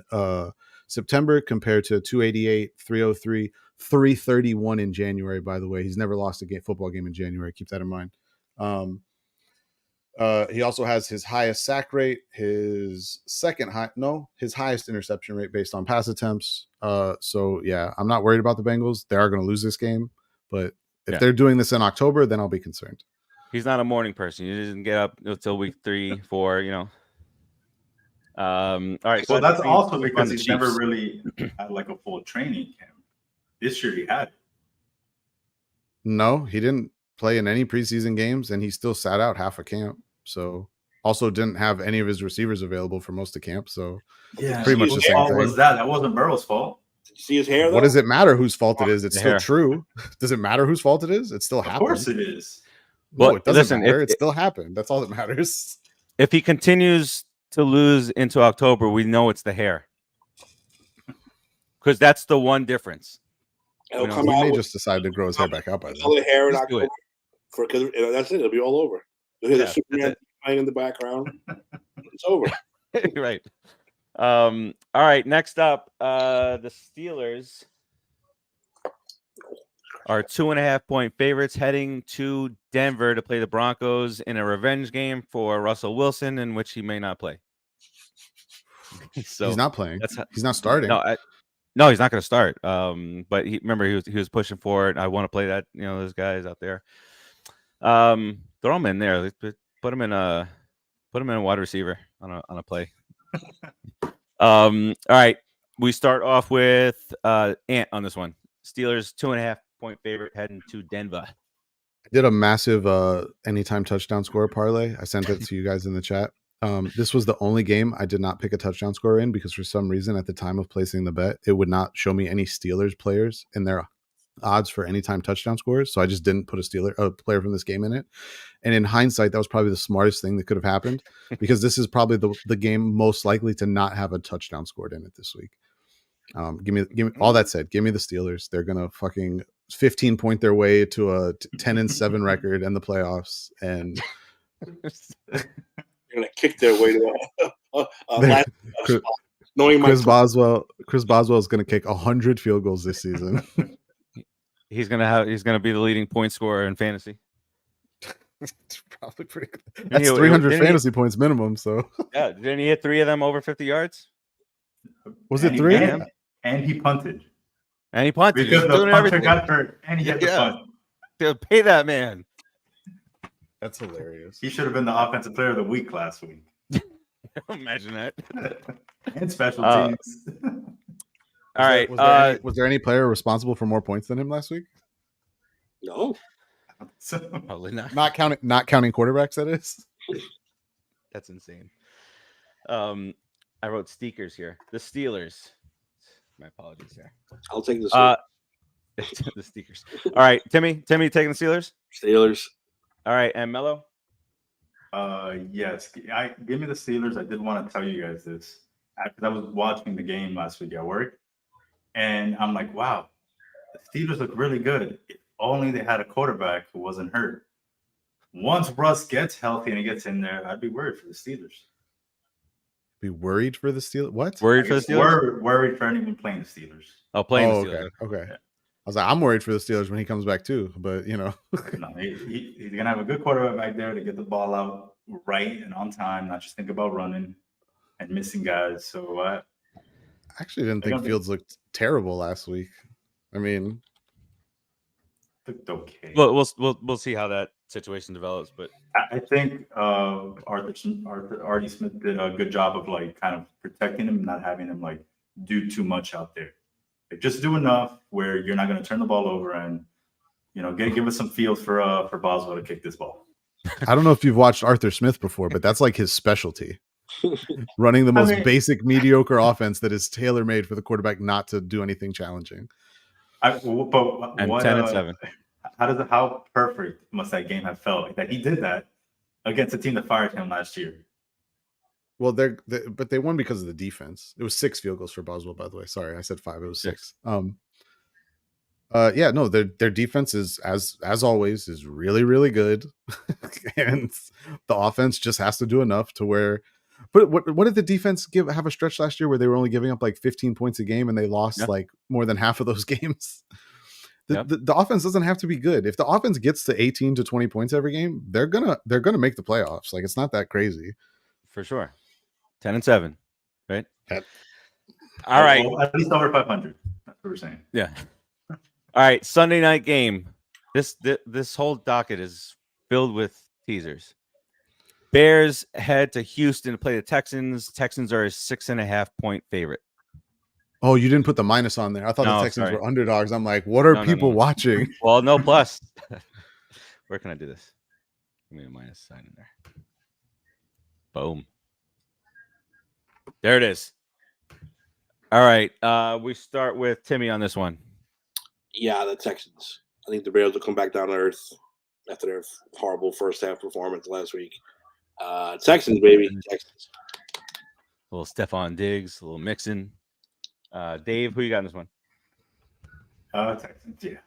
S3: September compared to 288, 303, 331 in January, by the way. He's never lost a football game in January. Keep that in mind. He also has his highest sack rate, his highest interception rate based on pass attempts. So yeah, I'm not worried about the Bengals. They are going to lose this game, but if they're doing this in October, then I'll be concerned.
S1: He's not a morning person. He doesn't get up until week 3, 4, all right.
S5: So that's also because he's never really had like a full training camp. This year he had it.
S3: No, he didn't play in any preseason games, and he still sat out half a camp. So also didn't have any of his receivers available for most of camp. So pretty much the same thing.
S5: Was that wasn't Burrow's fault?
S2: Did you see his hair? Though?
S3: What does it matter whose fault it is? It's still true. Does it matter whose fault it is? It still happens.
S5: Of course it is.
S3: No,
S1: Well,
S3: it doesn't
S1: listen,
S3: matter. It still happened. That's all that matters.
S1: if he continues to lose into October, we know it's the hair. Because that's the one difference.
S2: It'll
S1: know,
S2: come
S3: He
S2: out
S3: may
S2: with
S3: just decide to grow his hair back out by then.
S2: color hair in
S1: Just do
S2: October.
S1: it.
S2: Because that's it. It'll be all over. You'll hear
S1: Yeah,
S2: the Superman
S1: that's
S2: playing in the background. It's over.
S1: Right. All right. Next up, the Steelers are 2.5-point favorites heading to Denver to play the Broncos in a revenge game for Russell Wilson, in which he may not play. So
S3: He's not playing.
S1: that's
S3: He's not starting.
S1: No, he's not going to start. But he was pushing for it. I want to play that. Those guys out there. Throw him in there. Put him in a wide receiver on a play. All right. We start off with Ant on this one. Steelers 2.5-point favorite heading to Denver.
S3: I did a massive anytime touchdown score parlay. I sent it to you guys in the chat. This was the only game I did not pick a touchdown score in because for some reason at the time of placing the bet, it would not show me any Steelers players in their odds for anytime touchdown scores. So I just didn't put a player from this game in it. And in hindsight, that was probably the smartest thing that could have happened because this is probably the game most likely to not have a touchdown scored in it this week. Give me all that said, give me the Steelers. They're going to fucking 15 point their way to a 10-7 record in the playoffs. And
S2: They're going to kick their way to last spot. Knowing
S3: Chris Boswell is going to kick 100 field goals this season.
S1: He's gonna be the leading point scorer in fantasy.
S3: It's probably pretty good. That's 300 fantasy points minimum. So
S1: yeah, didn't he hit 3 of them over 50 yards?
S3: Was it 3?
S5: And he punted.
S1: And he punted.
S5: Because
S1: He's
S5: the
S1: doing
S5: punter
S1: everything.
S5: got hurt and he had the punt.
S1: To pay that man.
S3: That's hilarious.
S5: He should have been the offensive player of the week last week.
S1: Imagine that.
S5: And special teams.
S1: All right.
S3: Was there any player responsible for more points than him last week?
S2: No.
S1: Probably not.
S3: Not counting quarterbacks, that is.
S1: That's insane. I wrote Steakers here. The Steelers. My apologies here.
S2: I'll take the
S1: the Steakers. All right, Timmy taking the Steelers?
S2: Steelers.
S1: All right, and Mello?
S5: Yes. Give me the Steelers. I did want to tell you guys this. Because I was watching the game last week at work. And I'm like, wow, the Steelers look really good. If only they had a quarterback who wasn't hurt. Once Russ gets healthy and he gets in there, I'd be worried for the Steelers.
S3: Be worried for the Steelers? What?
S1: Worried for the Steelers?
S5: Worried for anyone playing the Steelers.
S1: Oh, playing the Steelers.
S3: Okay.
S5: Yeah.
S3: I was like, I'm worried for the Steelers when he comes back too, but
S5: No, he's gonna have a good quarterback back there to get the ball out right and on time, not just think about running and missing guys. So
S3: I actually didn't think Fields looked terrible last week. I mean,
S5: looked okay.
S1: Well, we'll see how that situation develops, but
S5: I think Artie Smith did a good job of kind of protecting him, not having him do too much out there. Just do enough where you're not going to turn the ball over and give us some field for Boswell to kick this ball.
S3: I don't know if you've watched Arthur Smith before, but that's like his specialty. Running the most basic, mediocre offense that is tailor-made for the quarterback not to do anything challenging.
S1: 10-7.
S5: How perfect must that game have felt that he did that against a team that fired him last year?
S3: Well, but they won because of the defense. It was 6 field goals for Boswell, by the way. Sorry, I said 5. It was 6. Their defense is as always is really, really good, and the offense just has to do enough to where. But what did the defense have a stretch last year where they were only giving up 15 points a game and they lost more than half of those games? The offense doesn't have to be good. If the offense gets to 18 to 20 points every game, they're gonna make the playoffs. It's not that crazy.
S1: For sure. 10-7, right?
S3: Yep.
S1: All right.
S5: Well, at least over 500. That's what we're saying.
S1: Yeah. All right. Sunday night game. This whole docket is filled with teasers. Bears head to Houston to play the Texans. Texans are a 6.5-point favorite.
S3: Oh, you didn't put the minus on there. I thought the Texans were underdogs. I'm like, what are people watching?
S1: Well, no plus. Where can I do this? Give me a minus sign in there. Boom. There it is. All right. We start with Timmy on this one.
S2: Yeah, the Texans. I think the Bears will come back down to earth after their horrible first half performance last week. Texans, baby. Texans.
S1: A little Stephon Diggs, a little Mixon. Dave, who you got in this one?
S5: Texans, yeah.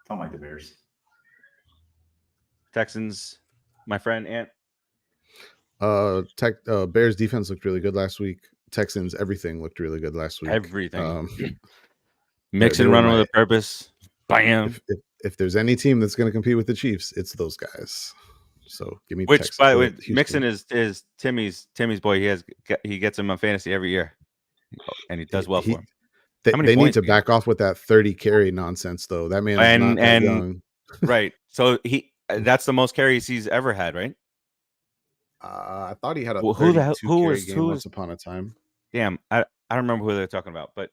S5: Don't like the Bears.
S1: Texans, my friend Ant.
S3: Bears defense looked really good last week. Texans, everything looked really good last week.
S1: Everything.
S3: they
S1: Mixon
S3: were
S1: running
S3: my-
S1: with a purpose. Bam.
S3: If there's any team that's going to compete with the Chiefs, it's those guys. So give me
S1: Which,
S3: Texans.
S1: by the way,
S3: Houston.
S1: Mixon is Timmy's boy. He gets him on fantasy every year, and he does well for him.
S3: They need to back off with that 30 carry nonsense, though. That man is not that young.
S1: Right. So that's the most carries he's ever had, right?
S3: I thought he had a
S1: Who
S3: 32 carry
S1: was
S3: game once upon a time.
S1: Damn, I don't remember who they're talking about, but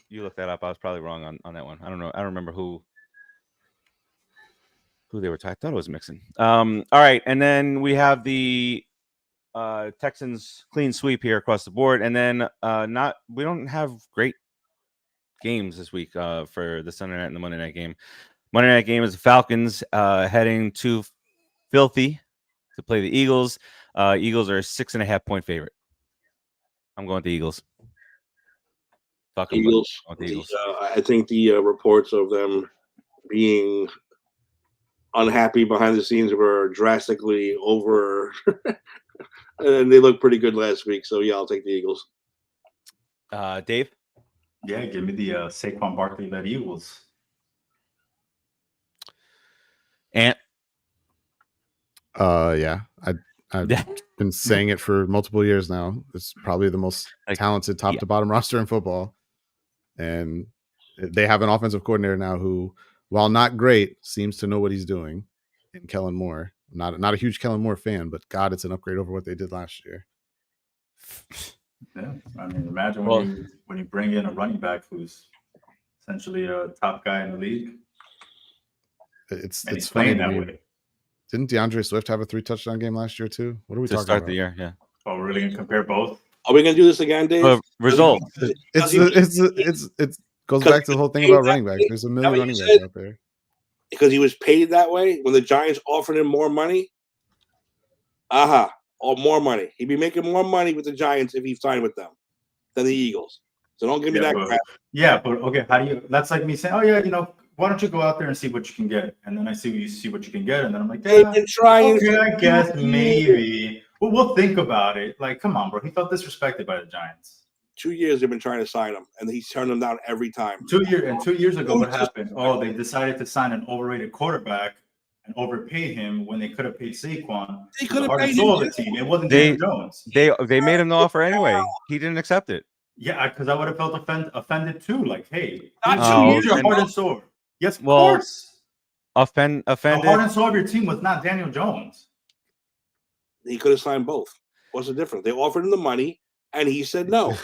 S1: you looked that up. I was probably wrong on that one. I don't know. I don't remember who they were talking. I thought it was Mixon. All right, and then we have the Texans clean sweep here across the board, and then we don't have great games this week for the Sunday night and the Monday night game. Monday night game is the Falcons heading to Filthy to play the Eagles. Eagles are a 6.5 point favorite. I'm going with the Eagles. Fuck 'em,
S2: Eagles.
S1: the Eagles.
S2: I think the reports of them being unhappy behind the scenes were drastically over, and they looked pretty good last week. So yeah, I'll take the Eagles.
S1: Dave?
S5: Yeah, give me the Saquon Barkley-led Eagles.
S1: Ant?
S3: Yeah, I've been saying it for multiple years now. It's probably the most talented top to bottom roster in football. And they have an offensive coordinator now who, while not great, seems to know what he's doing in Kellen Moore. Not a huge Kellen Moore fan, but God, it's an upgrade over what they did last year.
S5: Yeah, I mean, imagine when you bring in a running back who's essentially a top guy in the league.
S3: It's
S5: he's
S3: funny
S5: playing
S3: to
S5: that
S3: me.
S5: way.
S3: Didn't DeAndre Swift have a 3-touchdown game last year too? What are we
S1: To
S3: talking
S1: start
S3: about?
S1: the year, yeah.
S5: Oh, we're really gonna compare both?
S2: Are we gonna do this again, Dave?
S1: Result.
S3: It goes back to the whole thing about running backs. There's a million running backs out there.
S2: Because he was paid that way when the Giants offered him more money. Or more money. He'd be making more money with the Giants if he signed with them than the Eagles. So don't give me that crap.
S5: Yeah, but okay, how do you? That's like me saying, "Oh yeah, why don't you go out there and see what you can get?" And then I see what you can get, and then I'm like,
S2: They've been trying.
S5: Okay, I guess maybe. Well, we'll think about it. Like, come on, bro. He felt disrespected by the Giants.
S2: 2 years they've been trying to sign him, and he's turned them down every time.
S5: 2 years ago, what happened? Oh, they decided to sign an overrated quarterback and overpay him when they could have paid Saquon.
S2: They could have
S5: paid
S2: paid
S5: soul
S2: him.
S5: of the team. It wasn't Daniel Jones.
S1: They made him the offer anyway. He didn't accept it.
S5: Yeah, because I would have felt offended too. Like, hey,
S2: Not
S5: your heart and soul. Yes, of
S1: Well,
S5: course.
S1: Offended.
S5: The heart and soul of your team was not Daniel Jones.
S2: He could have signed both. What's the difference? They offered him the money, and he said no.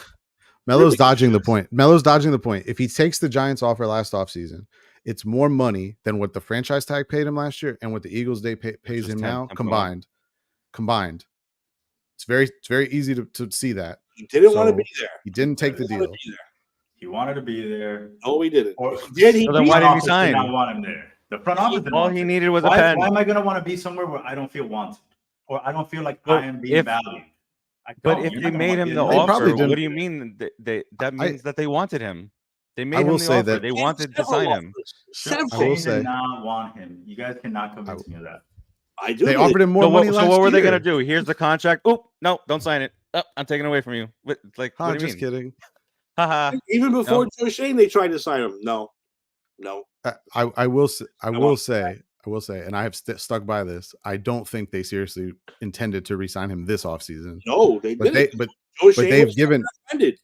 S3: Melo's dodging the point. If he takes the Giants offer last offseason, it's more money than what the franchise tag paid him last year and what the Eagles pays him now combined. It's very easy to see that.
S2: He didn't want to be there.
S3: He didn't take the deal.
S5: He wanted to be there.
S2: No, he didn't.
S1: Did he? So then why did he sign?
S5: Did not want him there. The front office didn't
S1: All
S5: want
S1: he
S5: him.
S1: needed was a pen.
S5: Why am I going to want to be somewhere where I don't feel wanted or I don't feel like I am being valued?
S1: But if they made him the offer, what do you mean? That means that they wanted him. They made him the offer. They wanted to sign him.
S5: I will say, did not want him. You guys cannot convince me of that.
S2: I do.
S3: They offered him more money last year.
S1: So what were they going to do? Here's the contract. Oh, no, don't sign it. Oh, I'm taking it away from you. Like, what do you
S3: just
S1: mean?
S3: Kidding.
S1: Haha.
S2: Even before Joe Shane, they tried to sign him. No.
S3: I will say, and I have stuck by this. I don't think they seriously intended to re-sign him this offseason.
S2: No, they didn't.
S3: But
S2: Joe Shane
S3: they've
S2: was
S3: given.
S2: suspended.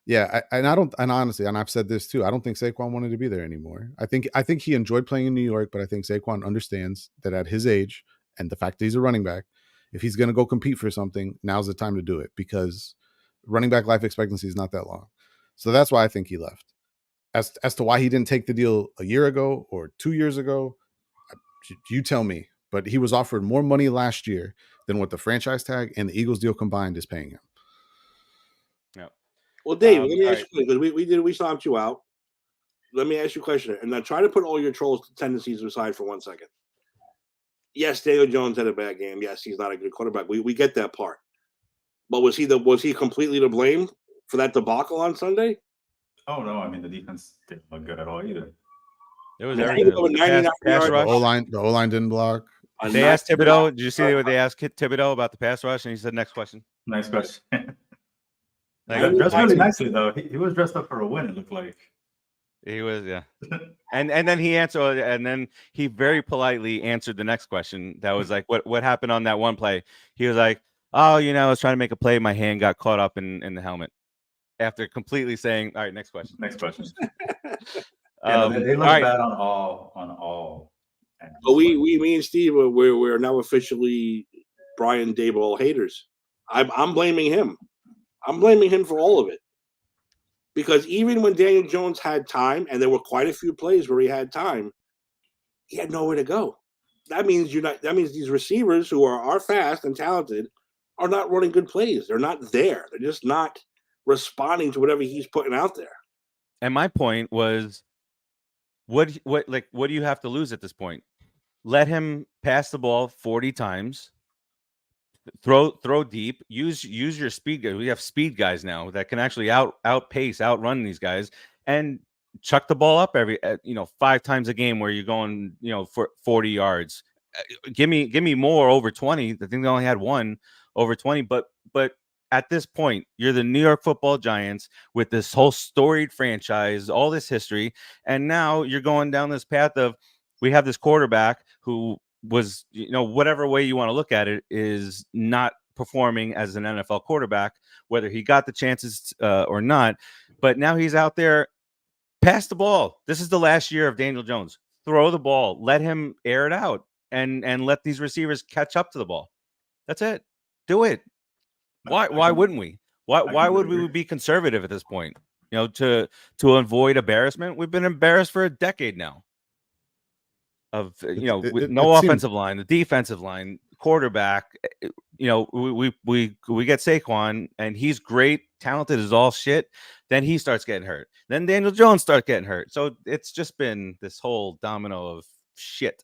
S3: Yeah, and honestly, and I've said this too. I don't think Saquon wanted to be there anymore. I think he enjoyed playing in New York, but I think Saquon understands that at his age and the fact that he's a running back, if he's going to go compete for something, now's the time to do it because running back life expectancy is not that long. So that's why I think he left. As to why he didn't take the deal a year ago or 2 years ago, you tell me. But he was offered more money last year than what the franchise tag and the Eagles deal combined is paying him.
S1: Yeah.
S2: Well, Dave, let me ask you, because we stomped you out. Let me ask you a question, and now try to put all your trolls tendencies aside for 1 second. yes, Daniel Jones had a bad game. Yes, he's not a good quarterback. We get that part. But was he completely to blame for that debacle on Sunday?
S5: Oh no, I mean the defense didn't look good at all either.
S1: It was
S2: I mean,
S1: everything.
S2: over
S1: The
S2: 99
S1: pass
S2: yards.
S3: The
S1: rush.
S3: O-line didn't block.
S1: They asked Thibodeau. Did you see what they asked Thibodeau about the pass rush? And he said, "Next question."
S5: Nice question.
S1: Like,
S5: Dressed really nicely though. He was dressed up for a win. It looked like
S1: he was, yeah. And then he answered, and then he very politely answered the next question. That was like, "What happened on that one play?" He was like, "Oh, I was trying to make a play. My hand got caught up in the helmet." After completely saying, "All right, next question."
S5: Next question. Yeah, they look
S1: all right.
S5: bad on all.
S2: But me and Steve, we're now officially Brian Daboll haters. I'm blaming him. I'm blaming him for all of it. Because even when Daniel Jones had time, and there were quite a few plays where he had time, he had nowhere to go. That means That means these receivers who are fast and talented are not running good plays. They're not there. They're just not responding to whatever he's putting out there.
S1: And my point was, what do you have to lose at this point? Let him pass the ball 40 times. Throw deep. Use your speed guys. We have speed guys now that can actually outrun these guys, and chuck the ball up every 5 times a game where you're going for 40 yards. Give me more over 20. I think they only had one over 20, but at this point, you're the New York Football Giants with this whole storied franchise, all this history, and now you're going down this path of, we have this quarterback who was, whatever way you want to look at it, is not performing as an NFL quarterback, whether he got the chances or not. But now he's out there. Pass the ball. This is the last year of Daniel Jones. Throw the ball. Let him air it out, and let these receivers catch up to the ball. That's it. Do it. Why wouldn't we? Why would we be conservative at this point? To avoid embarrassment. We've been embarrassed for a decade now. With no offensive line, the defensive line, quarterback. We get Saquon, and he's great, talented as all shit. Then he starts getting hurt. Then Daniel Jones starts getting hurt. So it's just been this whole domino of shit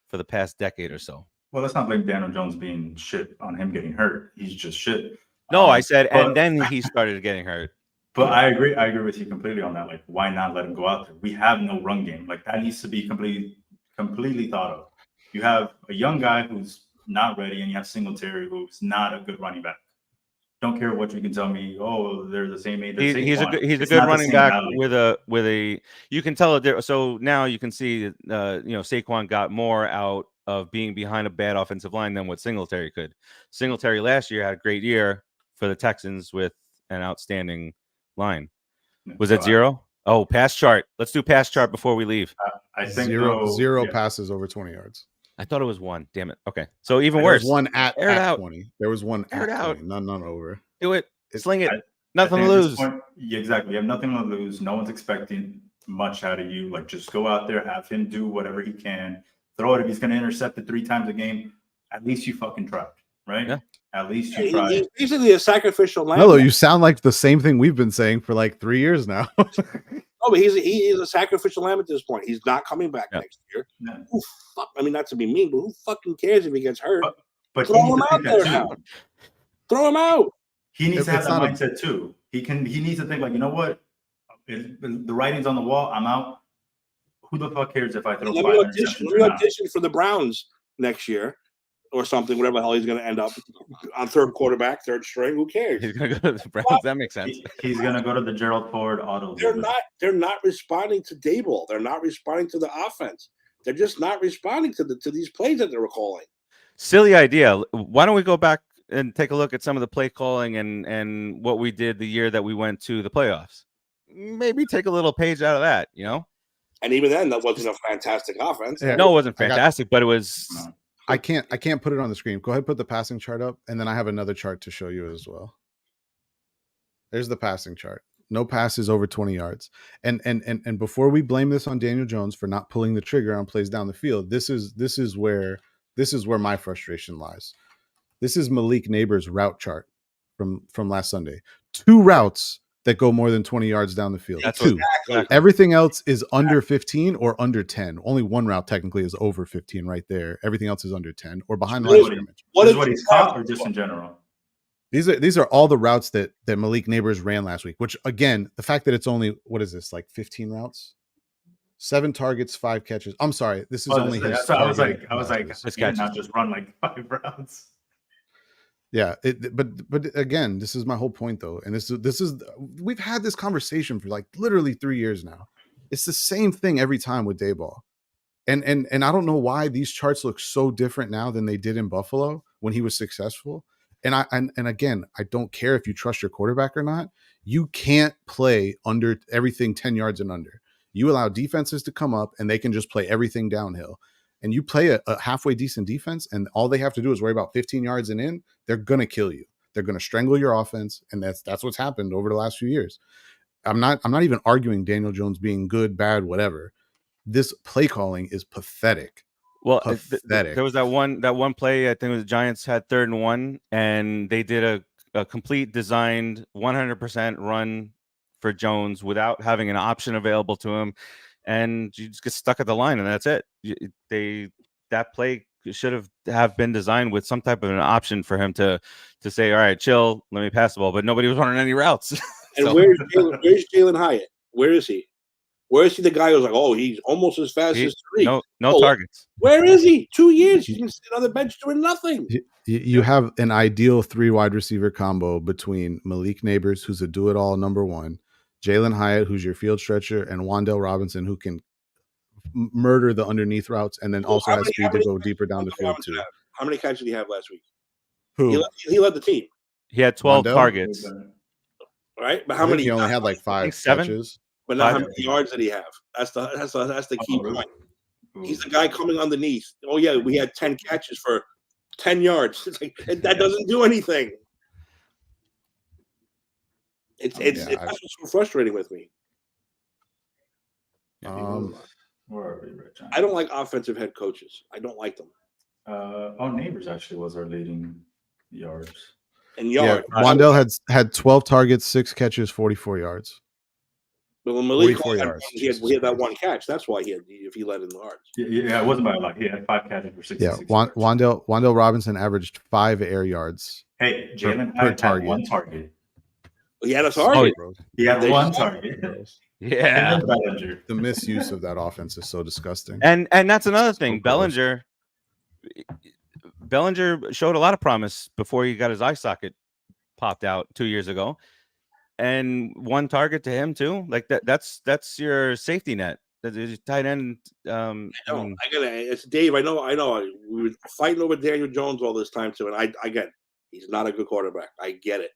S1: for the past decade or so.
S5: Well, let's not blame Daniel Jones being shit on him getting hurt. He's just shit.
S1: No, I said, and then he started getting hurt.
S5: But I agree with you completely on that. Like, why not let him go out there? We have no run game. Like, that needs to be completely thought of. You have a young guy who's not ready, and you have Singletary, who's not a good running back. Don't care what you can tell me. Oh, they're the same age.
S1: He's a good running back with a. You can tell it there. So now you can see, Saquon got more out of being behind a bad offensive line than what Singletary could. Singletary last year had a great year for the Texans with an outstanding line. Was it 0? Oh, pass chart. Let's do pass chart before we leave.
S5: I think
S3: zero passes over 20 yards.
S1: I thought it was 1. Damn it. Okay. So even worse.
S3: One at
S1: 20.
S3: There was one
S1: at
S3: 20. None over.
S1: Do it. Sling it. Nothing to lose.
S5: Exactly. You have nothing to lose. No one's expecting much out of you. Like, just go out there, have him do whatever he can. Throw it. If he's going to intercept it 3 times a game, at least you fucking tried, right? Yeah. At least you tried.
S2: He's basically a sacrificial lamb.
S3: No, you sound like the same thing we've been saying for like 3 years now.
S2: No, but he is a sacrificial lamb at this point. He's not coming back next year. Yeah. Not to be mean, but who fucking cares if he gets hurt?
S5: But
S2: throw him out there now. Throw him out.
S5: He needs to have that mindset too. He needs to think like, you know what? The writing's on the wall. I'm out. Who the fuck cares if I throw 5 interceptions?
S2: Let me audition for the Browns next year or something, whatever the hell he's going to end up on third quarterback, third string. Who cares?
S1: He's going to go to the Browns. That makes sense.
S5: He's going to go to the Gerald Ford auto.
S2: They're not responding to Daboll. They're not responding to the offense. They're just not responding to these plays that they're calling.
S1: Silly idea. Why don't we go back and take a look at some of the play calling and what we did the year that we went to the playoffs? Maybe take a little page out of that,
S2: And even then, that wasn't a fantastic offense.
S1: Yeah. No, it wasn't fantastic, but it was.
S3: I can't put it on the screen. Go ahead, put the passing chart up, and then I have another chart to show you as well. There's the passing chart. No passes over 20 yards. And before we blame this on Daniel Jones for not pulling the trigger on plays down the field, this is where my frustration lies. This is Malik Neighbors' route chart from last Sunday. 2 routes that go more than 20 yards down the field.
S1: That's
S3: Two.
S1: Exactly.
S3: Everything else is under 15 or under 10. Only one route technically is over 15 right there. Everything else is under 10 or behind the line of scrimmage.
S5: This is what he's caught or just in general?
S3: These are all the routes that Malik Neighbors ran last week, which again, the fact that it's only, what is this, like 15 routes? 7 targets, 5 catches. I'm sorry. This is only his.
S5: I was like,
S1: His
S5: he did not
S1: catches.
S5: just run like 5 routes.
S3: Yeah, but again, this is my whole point though, and this is we've had this conversation for like literally 3 years now. It's the same thing every time with Dayball, and I don't know why these charts look so different now than they did in Buffalo when he was successful. And again, I don't care if you trust your quarterback or not. You can't play under everything 10 yards and under. You allow defenses to come up and they can just play everything downhill. And you play a halfway decent defense, and all they have to do is worry about 15 yards and in, they're gonna kill you. They're gonna strangle your offense, and that's what's happened over the last few years. I'm not even arguing Daniel Jones being good, bad, whatever. This play calling is pathetic.
S1: Well,
S3: Pathetic.
S1: there was that one play. I think it was the Giants had 3rd and 1, and they did a complete designed 100% run for Jones without having an option available to him, and you just get stuck at the line, and that's it. That play should have been designed with some type of an option for him to say, all right, chill, let me pass the ball, but nobody was running any routes.
S2: And
S1: So-
S2: where's Jalen Hyatt? Where is he? Where is he? The guy who's like, oh, he's almost as fast as Tariq.
S1: no
S2: Oh,
S1: targets.
S2: Where is he? 2 years. He's been sitting on the bench doing nothing.
S3: You have an ideal 3 wide receiver combo between Malik Neighbors, who's a do-it-all number 1, Jalen Hyatt, who's your field stretcher, and Wan'Dale Robinson, who can murder the underneath routes and then also has speed to go deeper down the field too.
S2: How many catches did he have last week?
S3: Who?
S2: He led the team,
S1: He had 12
S3: Wan'Dale?
S1: targets.
S2: right? But
S3: I
S2: how
S3: think
S2: many?
S3: he only had like 5
S1: 7?
S3: catches.
S2: But not how
S1: 5.
S2: many yards did he have? That's the key
S5: Oh,
S2: point. He's the guy coming underneath. Oh yeah, we had 10 catches for 10 yards. It's like that doesn't do anything. That's what's so frustrating with me.
S5: Where are we, Rich?
S2: I don't like offensive head coaches. I don't like them.
S5: Neighbors actually was our leading yards.
S2: And
S3: Yeah,
S2: yards.
S3: Wan'Dale had 12 targets, 6 catches, 44 yards.
S2: But when Malik
S3: 44
S2: had,
S3: yards.
S2: he had that one catch. That's why if he led in yards.
S5: Yeah, it wasn't by a lot. He had 5 catches for 66
S3: Yeah,
S5: yards.
S3: Wan'Dale Robinson averaged 5 air yards.
S5: Hey, Jalen
S3: per
S5: had
S3: target.
S5: 1 target.
S2: He had a target.
S5: He had
S2: They
S5: 1
S2: shot.
S5: target.
S1: Yeah.
S5: And Bellinger.
S3: The misuse of that offense is so disgusting.
S1: And that's another thing.
S3: So gross.
S1: Bellinger showed a lot of promise before he got his eye socket popped out 2 years ago, and 1 target to him too. Like that's your safety net. That's your tight end.
S2: It's Dave. I know. We were fighting over Daniel Jones all this time too, and I get it. He's not a good quarterback. I get it.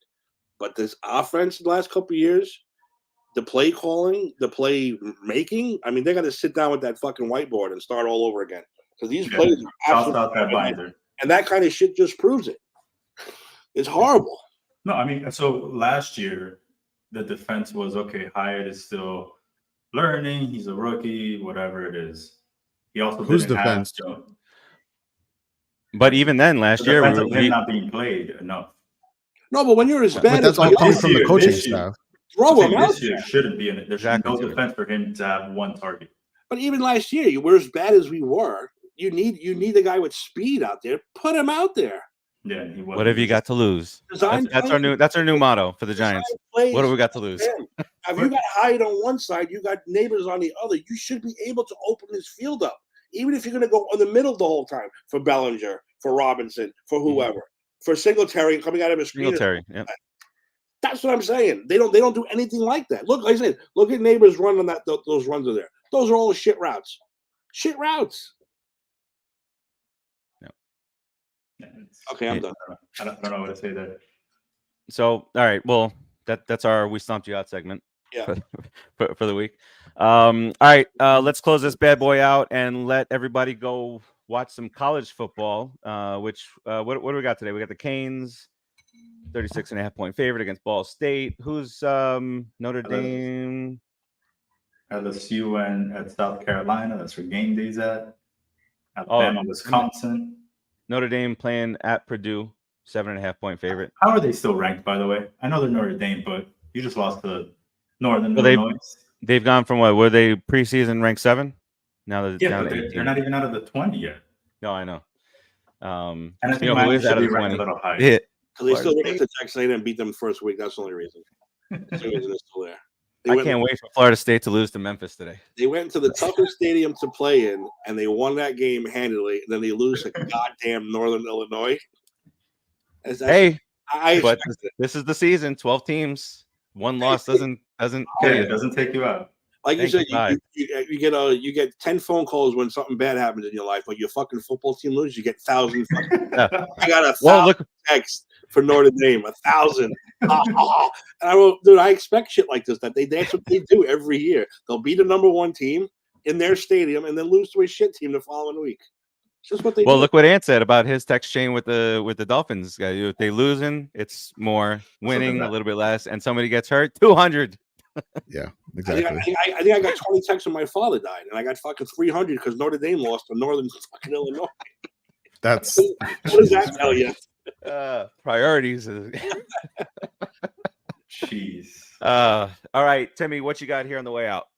S2: But this offense the last couple of years, the play calling, the play making, I mean, they got to sit down with that fucking whiteboard and start all over again. Because these plays are
S5: Tossed out that binder.
S2: and that kind of shit just proves it. It's horrible.
S5: No, I mean, so last year, the defense was, okay, Hyatt is still learning. He's a rookie, whatever it is. He also
S3: Whose
S5: didn't have,
S3: defense?
S1: But even then, last
S5: the
S1: year,
S5: defense of him not being played enough.
S2: No, but when you're as
S3: But
S2: bad
S3: that's
S2: as
S3: all
S2: we
S3: coming
S2: are,
S3: from the
S5: year,
S3: coaching
S5: this year.
S3: staff.
S2: throw him out
S5: This year
S2: there.
S5: shouldn't be in it. There's
S1: Exactly.
S5: no defense for him to have 1 target.
S2: But even last year, we're as bad as we were. You need a guy with speed out there. Put him out there.
S5: Yeah, he was.
S1: what have you got to lose?
S2: Design
S1: That's
S2: plays.
S1: our new motto for the Giants.
S2: Design plays.
S1: What do we got to lose?
S2: If you got Hyde on one side, you got Neighbors on the other. You should be able to open this field up, even if you're going to go in the middle the whole time for Bellinger, for Robinson, for whoever, for Singletary coming out of a screen.
S1: Singletary. Yeah.
S2: That's what I'm saying. They don't do anything like that. Look, like I said, look at Neighbors run on those runs are there. Those are all shit routes. Shit routes.
S5: Yeah, it's-
S2: Okay, I'm done.
S5: I don't know what to say there.
S1: So, all right. Well, that's our We Stomped You Out segment.
S2: Yeah.
S1: For the week. All right. Let's close this bad boy out and let everybody go watch some college football. What do we got today? We got the Canes, 36.5-point favorite against Ball State. Who's Notre Dame?
S5: LSU and at South Carolina. That's where game days at. Alabama, Wisconsin.
S1: Notre Dame playing at Purdue, 7.5-point favorite.
S5: How are they still ranked, by the way? I know they're Notre Dame, but You just lost to Northern
S1: Well,
S5: Illinois.
S1: They've gone from what? Were they preseason ranked 7? Now they're
S5: Yeah,
S1: down
S5: but
S1: to
S5: they're
S1: 18.
S5: not even out of the 20 yet.
S1: No, I know.
S5: And I think
S1: You know who
S5: Miami
S1: is
S5: should
S1: out of
S5: be
S1: the
S5: ranked
S1: 20?
S5: a little higher.
S1: Yeah.
S2: Because they still
S1: Florida
S2: went to Texas A&M and beat them the first week. That's the only reason. That's the only reason they're still there.
S1: I can't wait for Florida State to lose to Memphis today.
S2: They went to the toughest stadium to play in, and they won that game handily. And then they lose to goddamn Northern Illinois.
S1: Hey,
S2: I
S1: but this is the season. 12 teams. One loss doesn't kill
S5: Yeah,
S1: you.
S5: it doesn't take you out.
S2: Like you
S1: Thank
S2: said,
S1: you,
S2: you get 10 phone calls when something bad happens in your life. When your fucking football team loses, you get 1,000.
S1: Yeah.
S2: I got 1,000
S1: Well, look,
S2: texts for Notre Dame, 1,000. And I wrote, dude, I expect shit like this. That's what they do every year. They'll beat a number 1 team in their stadium and then lose to a shit team the following week. It's just what they do.
S1: Well, look what Ant said about his text chain with the Dolphins. If they losing, it's more. Winning, a little bit less. And somebody gets hurt, 200.
S3: Yeah, exactly.
S2: I think I got 20 texts when my father died, and I got fucking 300 because Notre Dame lost to Northern fucking Illinois.
S3: That's
S2: what does that tell you?
S1: Priorities.
S5: Jeez.
S1: All right, Timmy, what you got here on the way out?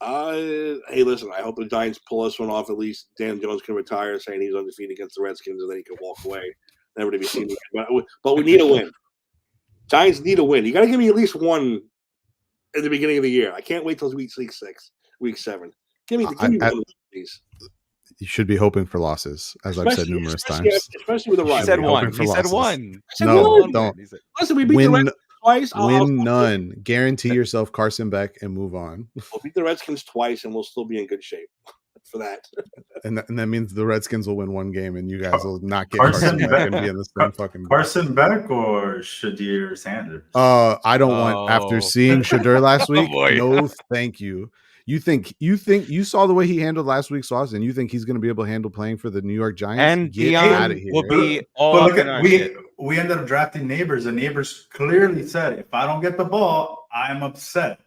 S2: Hey, listen, I hope the Giants pull this one off. At least Dan Jones can retire, saying he's undefeated against the Redskins, and then he can walk away, never to be seen again. But we need a win. Giants need a win. You got to give me at least one at the beginning of the year. I can't wait till week 7. Give me one of these.
S3: You should be hoping for losses, as I've said numerous times.
S2: Especially with the
S1: He
S2: rival.
S1: said one.
S3: for
S1: He said
S3: losses.
S1: one.
S3: No, don't.
S2: Listen, we beat the Redskins twice.
S3: Win none. Guarantee yourself Carson Beck and move on.
S2: We'll beat the Redskins twice, and we'll still be in good shape for that.
S3: And that means the Redskins will win one game, and you guys will not get
S5: Carson
S3: Carson Beck and be in the same fucking.
S5: Carson Beck or Shadir Sanders?
S3: I don't want. After seeing Shadur last week,
S1: boy.
S3: no, thank you. You think you saw the way he handled last week's loss, and you think he's going to be able to handle playing for the New York Giants?
S1: And
S3: Get out of
S1: Deion
S3: here.
S1: will be all
S5: But
S1: up
S5: look
S1: in our
S5: at
S1: shit.
S5: we ended up drafting Neighbors, and Neighbors clearly said, "If I don't get the ball, I'm upset."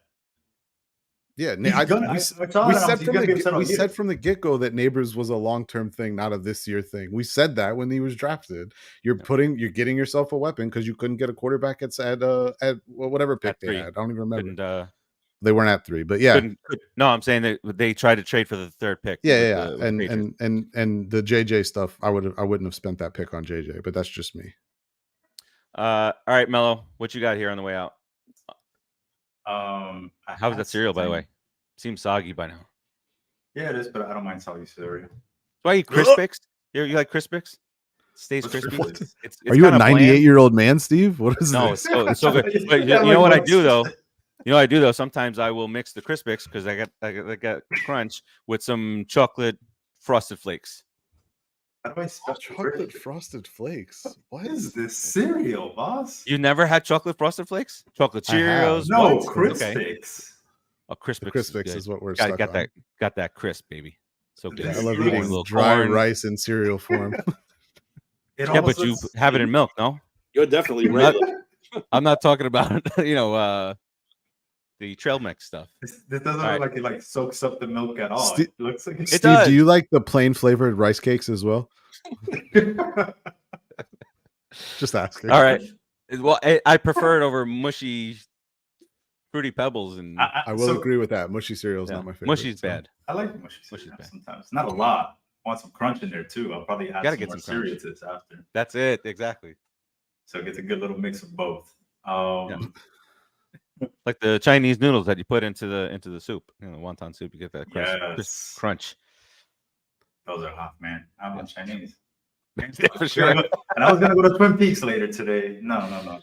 S3: Yeah,
S5: We said
S3: from the get-go that Neighbors was a long-term thing, not a this-year thing. We said that when he was drafted. You're getting yourself a weapon because you couldn't get a quarterback at whatever pick they had. I don't even remember. They weren't at 3, but yeah.
S1: No, I'm saying that they tried to trade for the 3rd pick.
S3: Yeah. And the JJ stuff, I wouldn't have spent that pick on JJ, but that's just me.
S1: All right, Mello, what you got here on the way out? How's that cereal, by the way? Seems soggy by now.
S5: Yeah, it is, but I don't mind soggy cereal.
S1: Why you Crispix? You like Crispix? Stays crispy. It's
S3: Are you a 98-year-old man, Steve? What is
S1: no,
S3: this?
S1: it's so good. But you know what I do though? You know what I do though? Sometimes I will mix the Crispix because I got crunch with some chocolate frosted flakes.
S5: How do I spell
S3: Chocolate frosted flakes?
S5: What is this cereal, boss?
S1: You never had chocolate frosted flakes? Chocolate Cheerios?
S5: No,
S1: what?
S5: Crispix.
S1: Okay. Oh, Crispix.
S3: Crispix is what we're
S1: got
S3: stuck on.
S1: Got that crisp, baby. So good.
S3: I love
S1: Corn,
S3: eating
S1: little
S3: dry
S1: corn.
S3: rice in cereal form.
S1: Yeah, but you have it in milk, no?
S2: You're definitely regular.
S1: I'm not talking about the trail mix stuff.
S5: This doesn't look like it like soaks up the milk at all. It looks like
S1: It
S3: Steve,
S1: does.
S3: do you like the plain flavored rice cakes as well? Just asking.
S1: All right. Well, I prefer it over mushy Fruity Pebbles, and
S3: I will agree with that. Mushy cereal is not my favorite.
S1: Mushy's bad.
S5: I like mushy cereal sometimes. Not a lot. I want some crunch in there too. I'll probably add some more cereal to this after.
S1: That's it, exactly.
S5: So it gets a good little mix of both.
S1: Like the Chinese noodles that you put into the soup, wonton soup, you get that crisp crunch.
S5: Those are hot, man. I want Chinese.
S1: For sure.
S5: And I was gonna go to Twin Peaks later today. No.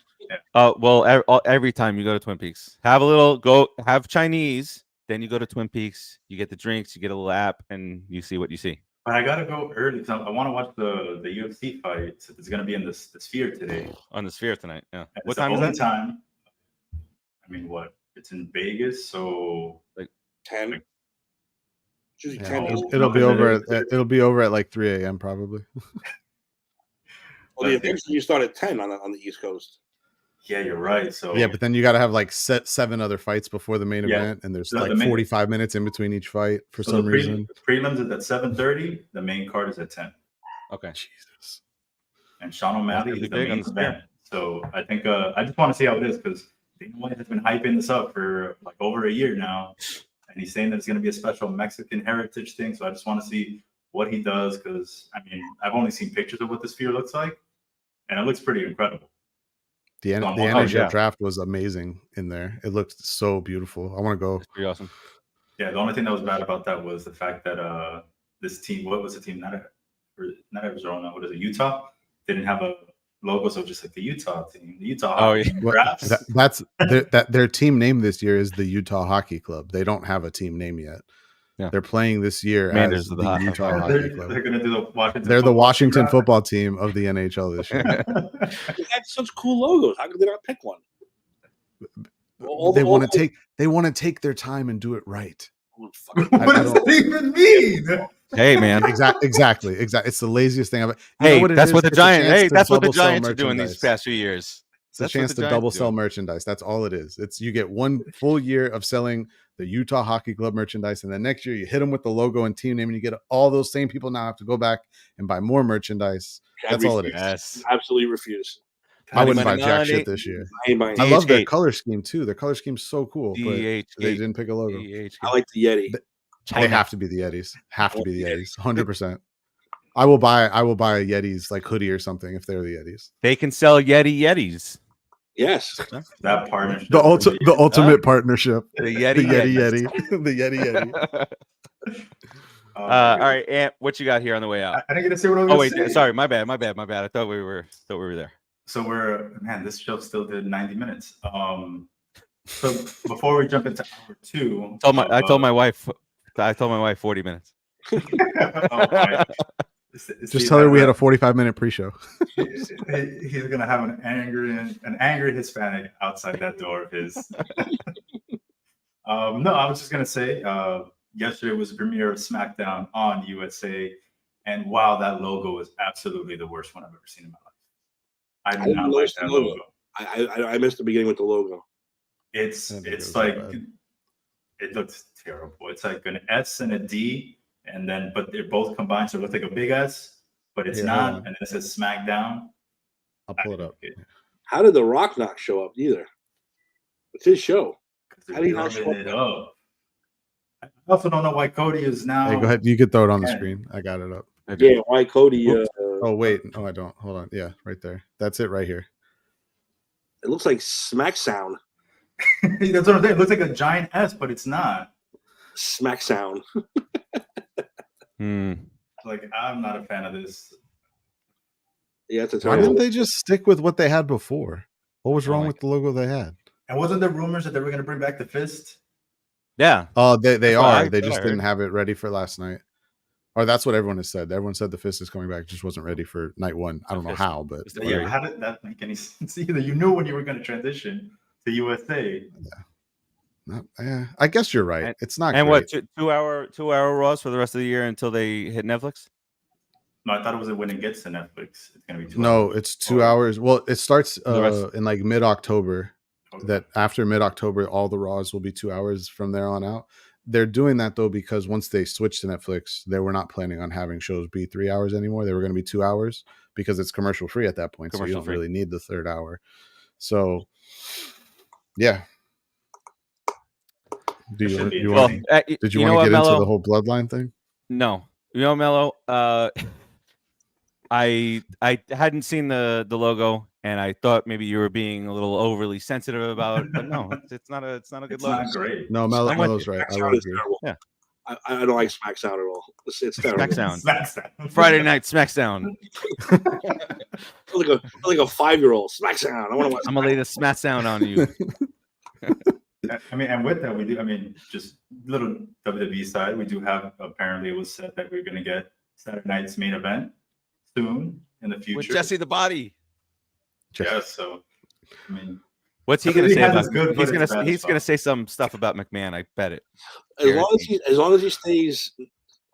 S5: Yeah.
S1: Well, every time you go to Twin Peaks, have Chinese, then you go to Twin Peaks, you get the drinks, you get a little app, and you see what you see.
S5: But I gotta go early because I want to watch the UFC fight. It's gonna be in the Sphere today.
S1: On the Sphere tonight, yeah.
S5: And
S1: What time is that?
S5: Time. I mean, what? It's in Vegas, so
S1: like
S2: 10.
S3: It'll be over. It'll be over at like 3 a.m. probably.
S2: Well, the events you start at 10 on the East Coast.
S5: Yeah, you're right. So
S3: yeah, but then you got to have like 7 other fights before the main event, and there's like 45 minutes in between each fight for some reason.
S5: The prelims is at 7:30. The main card is at 10.
S1: Okay.
S3: Jesus.
S5: And Sean O'Malley is the main event. So I think I just want to see how it is because Dana White has been hyping this up for like over a year now, and he's saying that it's going to be a special Mexican heritage thing. So I just want to see what he does, because I mean, I've only seen pictures of what the sphere looks like, and it looks pretty incredible.
S3: The NHL draft was amazing in there. It looked so beautiful. I want to go.
S1: That's pretty awesome.
S5: Yeah, the only thing that was bad about that was the fact that this team, what was the team? Not Arizona, what is it? Utah didn't have a logo, so just like the Utah team, the Utah Hockey drafts.
S3: That's their team name this year is the Utah Hockey Club. They don't have a team name yet. Yeah. They're playing this year as the Utah Hockey Club.
S5: They're going to do the Washington.
S3: They're the Washington football team of the NHL this year.
S2: They had such cool logos. How could they not pick one?
S3: They want to take their time and do it right.
S5: What does that even mean?
S1: Hey, man.
S3: Exactly. It's the laziest thing I've.
S1: That's what the Giants. Hey, that's what the Giants are doing these past few years.
S3: It's a chance to double sell merchandise. That's all it is. It's you get one full year of selling the Utah Hockey Club merchandise, and then next year you hit them with the logo and team name, and you get all those same people now have to go back and buy more merchandise. That's all it is.
S1: Yes.
S2: Absolutely refuse.
S3: I wouldn't buy jack shit this year. I love their color scheme too. Their color scheme's so cool, but they didn't pick a logo.
S2: I like the Yeti.
S3: They have to be the Yetis. 100%. I will buy a Yetis like hoodie or something if they're the Yetis.
S1: They can sell Yetis.
S2: Yes,
S5: that partnership.
S3: The ultimate partnership.
S1: The Yeti.
S3: The Yeti.
S1: All right, Ant, what you got here on the way out?
S5: I didn't get to say what I was going to say.
S1: Sorry, my bad. I thought we were there.
S5: So this show still did 90 minutes. So before we jump into hour 2,
S1: I told my wife 40 minutes.
S3: Just tell her we had a 45-minute pre-show.
S5: He's gonna have an angry Hispanic outside that door of his. No, I was just gonna say, yesterday was the premiere of SmackDown on USA, and wow, that logo is absolutely the worst one I've ever seen in my life. I did not like that logo.
S2: I missed the beginning with the logo.
S5: It's like it looks terrible. It's like an S and a D, but they're both combined, so it looks like a big S, but it's not. And it says SmackDown.
S3: I'll pull it up.
S2: How did The Rock not show up either? It's his show. How did he not show up?
S5: I also don't know why Cody is now.
S3: Hey, go ahead. You could throw it on the screen. I got it up.
S2: Yeah, why Cody?
S3: Oh wait, no, I don't. Hold on. Yeah, right there. That's it, right here.
S2: It looks like Smack Sound.
S5: That's what I'm saying. It looks like a giant S, but it's not.
S2: Smack Sound.
S5: Like, I'm not a fan of this.
S2: Yeah,
S3: why didn't they just stick with what they had before? What was wrong with the logo they had?
S5: And wasn't there rumors that they were going to bring back the fist?
S1: Yeah.
S3: Oh, they are. They just didn't have it ready for last night. Or that's what everyone has said. Everyone said the fist is coming back. It just wasn't ready for night 1. I don't know how, but
S5: yeah, how did that make any sense either? You knew when you were going to transition to USA.
S3: Yeah. I guess you're right. It's not.
S1: And
S3: great.
S1: what 2 hour Raws for the rest of the year until they hit Netflix?
S5: No, I thought it was when it gets to Netflix. It's going to be 2 hours.
S3: No, it's 2 hours. Well, it starts in like mid-October. Okay. That after mid-October, all the Raws will be 2 hours from there on out. They're doing that though because once they switched to Netflix, they were not planning on having shows be 3 hours anymore. They were going to be 2 hours because it's commercial free at that point. So you don't really need the third hour. So, yeah. Did you want to get into the whole bloodline thing?
S1: No. Mello, I hadn't seen the logo, and I thought maybe you were being a little overly sensitive about it, but no, it's not a good logo.
S5: Not great.
S3: No, Mello's right. I would agree.
S2: Yeah. I don't like Smack Sound at all. It's terrible.
S1: Smack Sound. Friday night Smack Sound.
S2: like a 5-year-old. Smack Sound. I want to watch.
S1: I'm gonna lay the Smack Sound on you.
S5: I mean, and with that, we do. I mean, just little WWE side. We do have. Apparently, it was said that we're gonna get Saturday night's main event soon in the future
S1: with Jesse the Body.
S5: Yeah. So, I mean,
S1: what's he gonna say about? He's gonna say some stuff about McMahon. I bet it.
S2: As long as he stays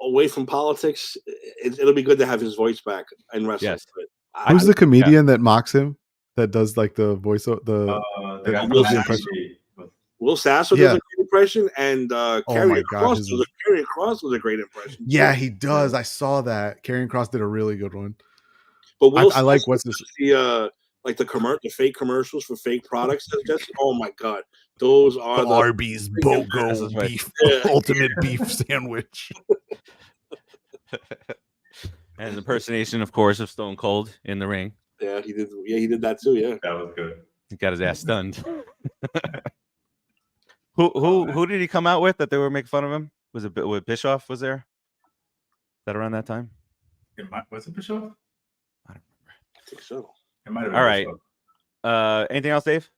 S2: away from politics, it'll be good to have his voice back in wrestling.
S1: Yes.
S3: Who's the comedian that mocks him? That does like the voice of the impression.
S2: Will Sasso does a great impression, and Karrion Kross was a great impression.
S3: Yeah, he does. I saw that. Karrion Kross did a really good one.
S2: But
S3: I like what's this?
S2: like the fake commercials for fake products. That's oh my god, those are the
S3: Arby's BOGO
S1: That's right.
S3: beef,
S2: Yeah.
S3: ultimate beef sandwich.
S1: And impersonation, of course, of Stone Cold in the ring.
S2: Yeah, he did. Yeah, he did that too. Yeah.
S5: That was good.
S1: He got his ass stunned. Who did he come out with that they were making fun of him? Was it with Bischoff? Was there? That around that time?
S5: Was it Bischoff?
S2: I think so.
S5: It might have been.
S1: All right.
S5: Bischoff.
S1: Anything else, Dave?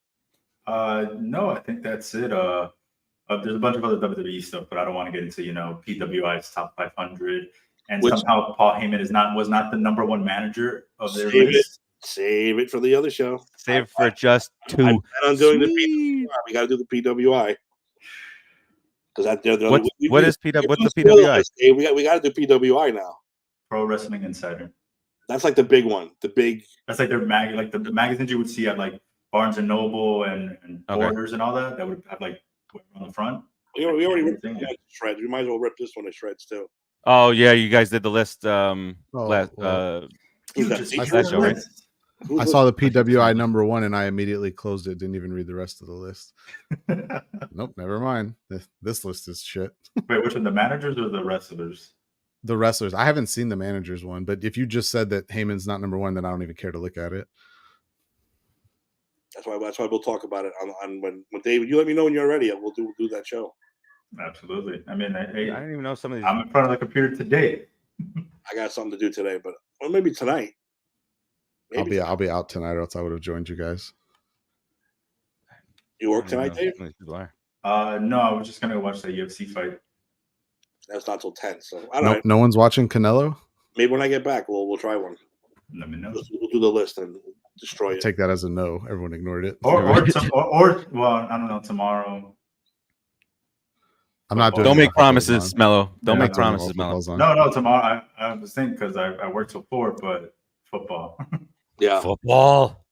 S5: No, I think that's it. There's a bunch of other WWE stuff, but I don't want to get into PWI's top 500. And somehow Paul Heyman was not the number one manager of their list.
S2: Save it for the other show.
S1: Save for just two.
S2: I plan on doing the PWI. We got to do the PWI because what's the
S1: PWI?
S2: We got to do PWI now.
S5: Pro Wrestling Insider.
S2: That's like the big one.
S5: That's like their the magazines you would see at like Barnes and Noble and Borders and all that. That would have like on the front.
S2: We already ripped the shreds. We might as well rip this one to shreds too.
S1: Oh yeah, you guys did the list.
S3: Last
S1: show, right?
S3: I saw the PWI number 1 and I immediately closed it. Didn't even read the rest of the list. Nope, never mind. This list is shit.
S5: Wait, which one? The managers or the wrestlers?
S3: The wrestlers. I haven't seen the managers one, but if you just said that Heyman's not number 1, then I don't even care to look at it.
S2: That's why we'll talk about it on when David. You let me know when you're ready. We'll do that show.
S5: Absolutely. I mean, I
S1: don't even know some of these.
S5: I'm in front of the computer today.
S2: I got something to do today, or maybe tonight.
S3: I'll be out tonight, or else I would have joined you guys.
S2: You work tonight, Dave?
S5: No, I was just gonna watch that UFC fight.
S2: That's not till 10. So I don't know.
S3: No one's watching Canelo.
S2: Maybe when I get back, we'll try one.
S5: Let me know.
S2: We'll do the list and destroy it.
S3: Take that as a no. Everyone ignored it.
S5: Or well, I don't know. Tomorrow.
S3: I'm not doing.
S1: Don't make promises, Mello. Don't make promises, Mello.
S5: No. Tomorrow, I was thinking because I work till 4, but football.
S2: Yeah,
S1: football.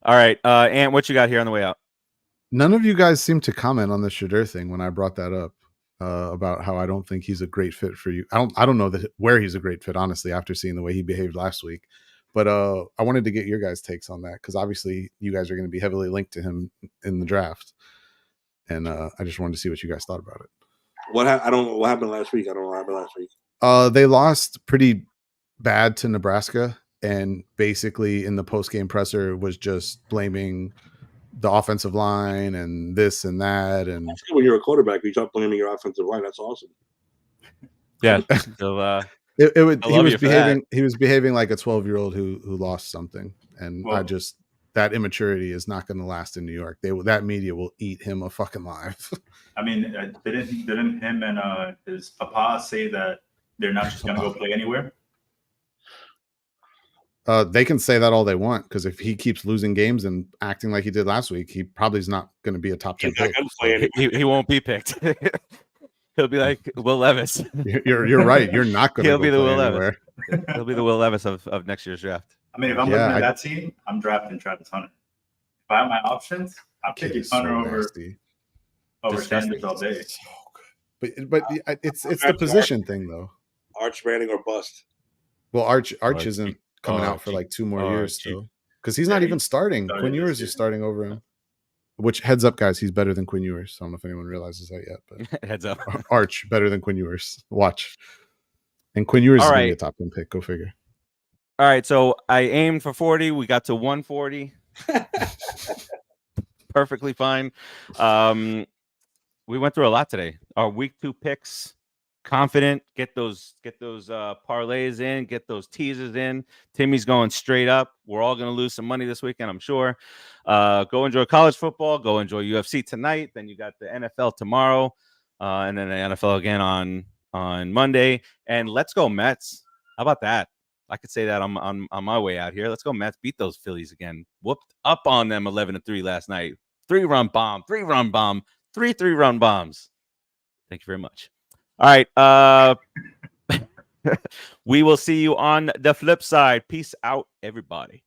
S1: All right, Ant, what you got here on the way out?
S3: None of you guys seem to comment on the Shadur thing when I brought that up about how I don't think he's a great fit for you. I don't know where he's a great fit, honestly, after seeing the way he behaved last week. But I wanted to get your guys' takes on that because obviously you guys are going to be heavily linked to him in the draft, and I just wanted to see what you guys thought about it.
S2: I don't know what happened last week. I don't know what happened last week.
S3: They lost pretty bad to Nebraska, and basically in the post-game presser was just blaming the offensive line and this and that. And
S2: that's good when you're a quarterback, you start blaming your offensive line. That's awesome.
S1: Yeah. So,
S3: he was behaving like a 12-year-old who lost something. And that immaturity is not going to last in New York. That media will eat him a fucking live.
S5: I mean, didn't him and his papa say that they're not just going to go play anywhere?
S3: They can say that all they want because if he keeps losing games and acting like he did last week, he probably is not going to be a top 10 pick.
S1: He won't be picked. He'll be like Will Levis.
S3: You're right. You're not going to.
S1: He'll be the Will Levis. He'll be the Will Levis of next year's draft.
S5: I mean, if I'm looking at that team, I'm drafting Travis Hunter. If I have my options, I'm picking Hunter over Sanders all day.
S3: But it's the position thing though.
S2: Arch Manning or bust.
S3: Well, Arch isn't coming out for like 2 more years still because he's not even starting. Quinn Ewers is starting over him. Which, heads up, guys, he's better than Quinn Ewers. I don't know if anyone realizes that yet, but
S1: heads up.
S3: Arch better than Quinn Ewers. Watch. And Quinn Ewers is going to be a top 10 pick. Go figure.
S1: All right, so I aimed for 40. We got to 140. Perfectly fine. We went through a lot today. Our week 2 picks. Confident, get those parlays in, get those teasers in. Timmy's going straight up. We're all going to lose some money this weekend, I'm sure. Go enjoy college football. Go enjoy UFC tonight. Then you got the NFL tomorrow, and then the NFL again on Monday. And let's go Mets. How about that? I could say that on my way out here. Let's go Mets. Beat those Phillies again. Whooped up on them 11-3 last night. 3-run bomb. 3-run bomb. 3 3-run bombs. Thank you very much. All right. We will see you on the flip side. Peace out, everybody.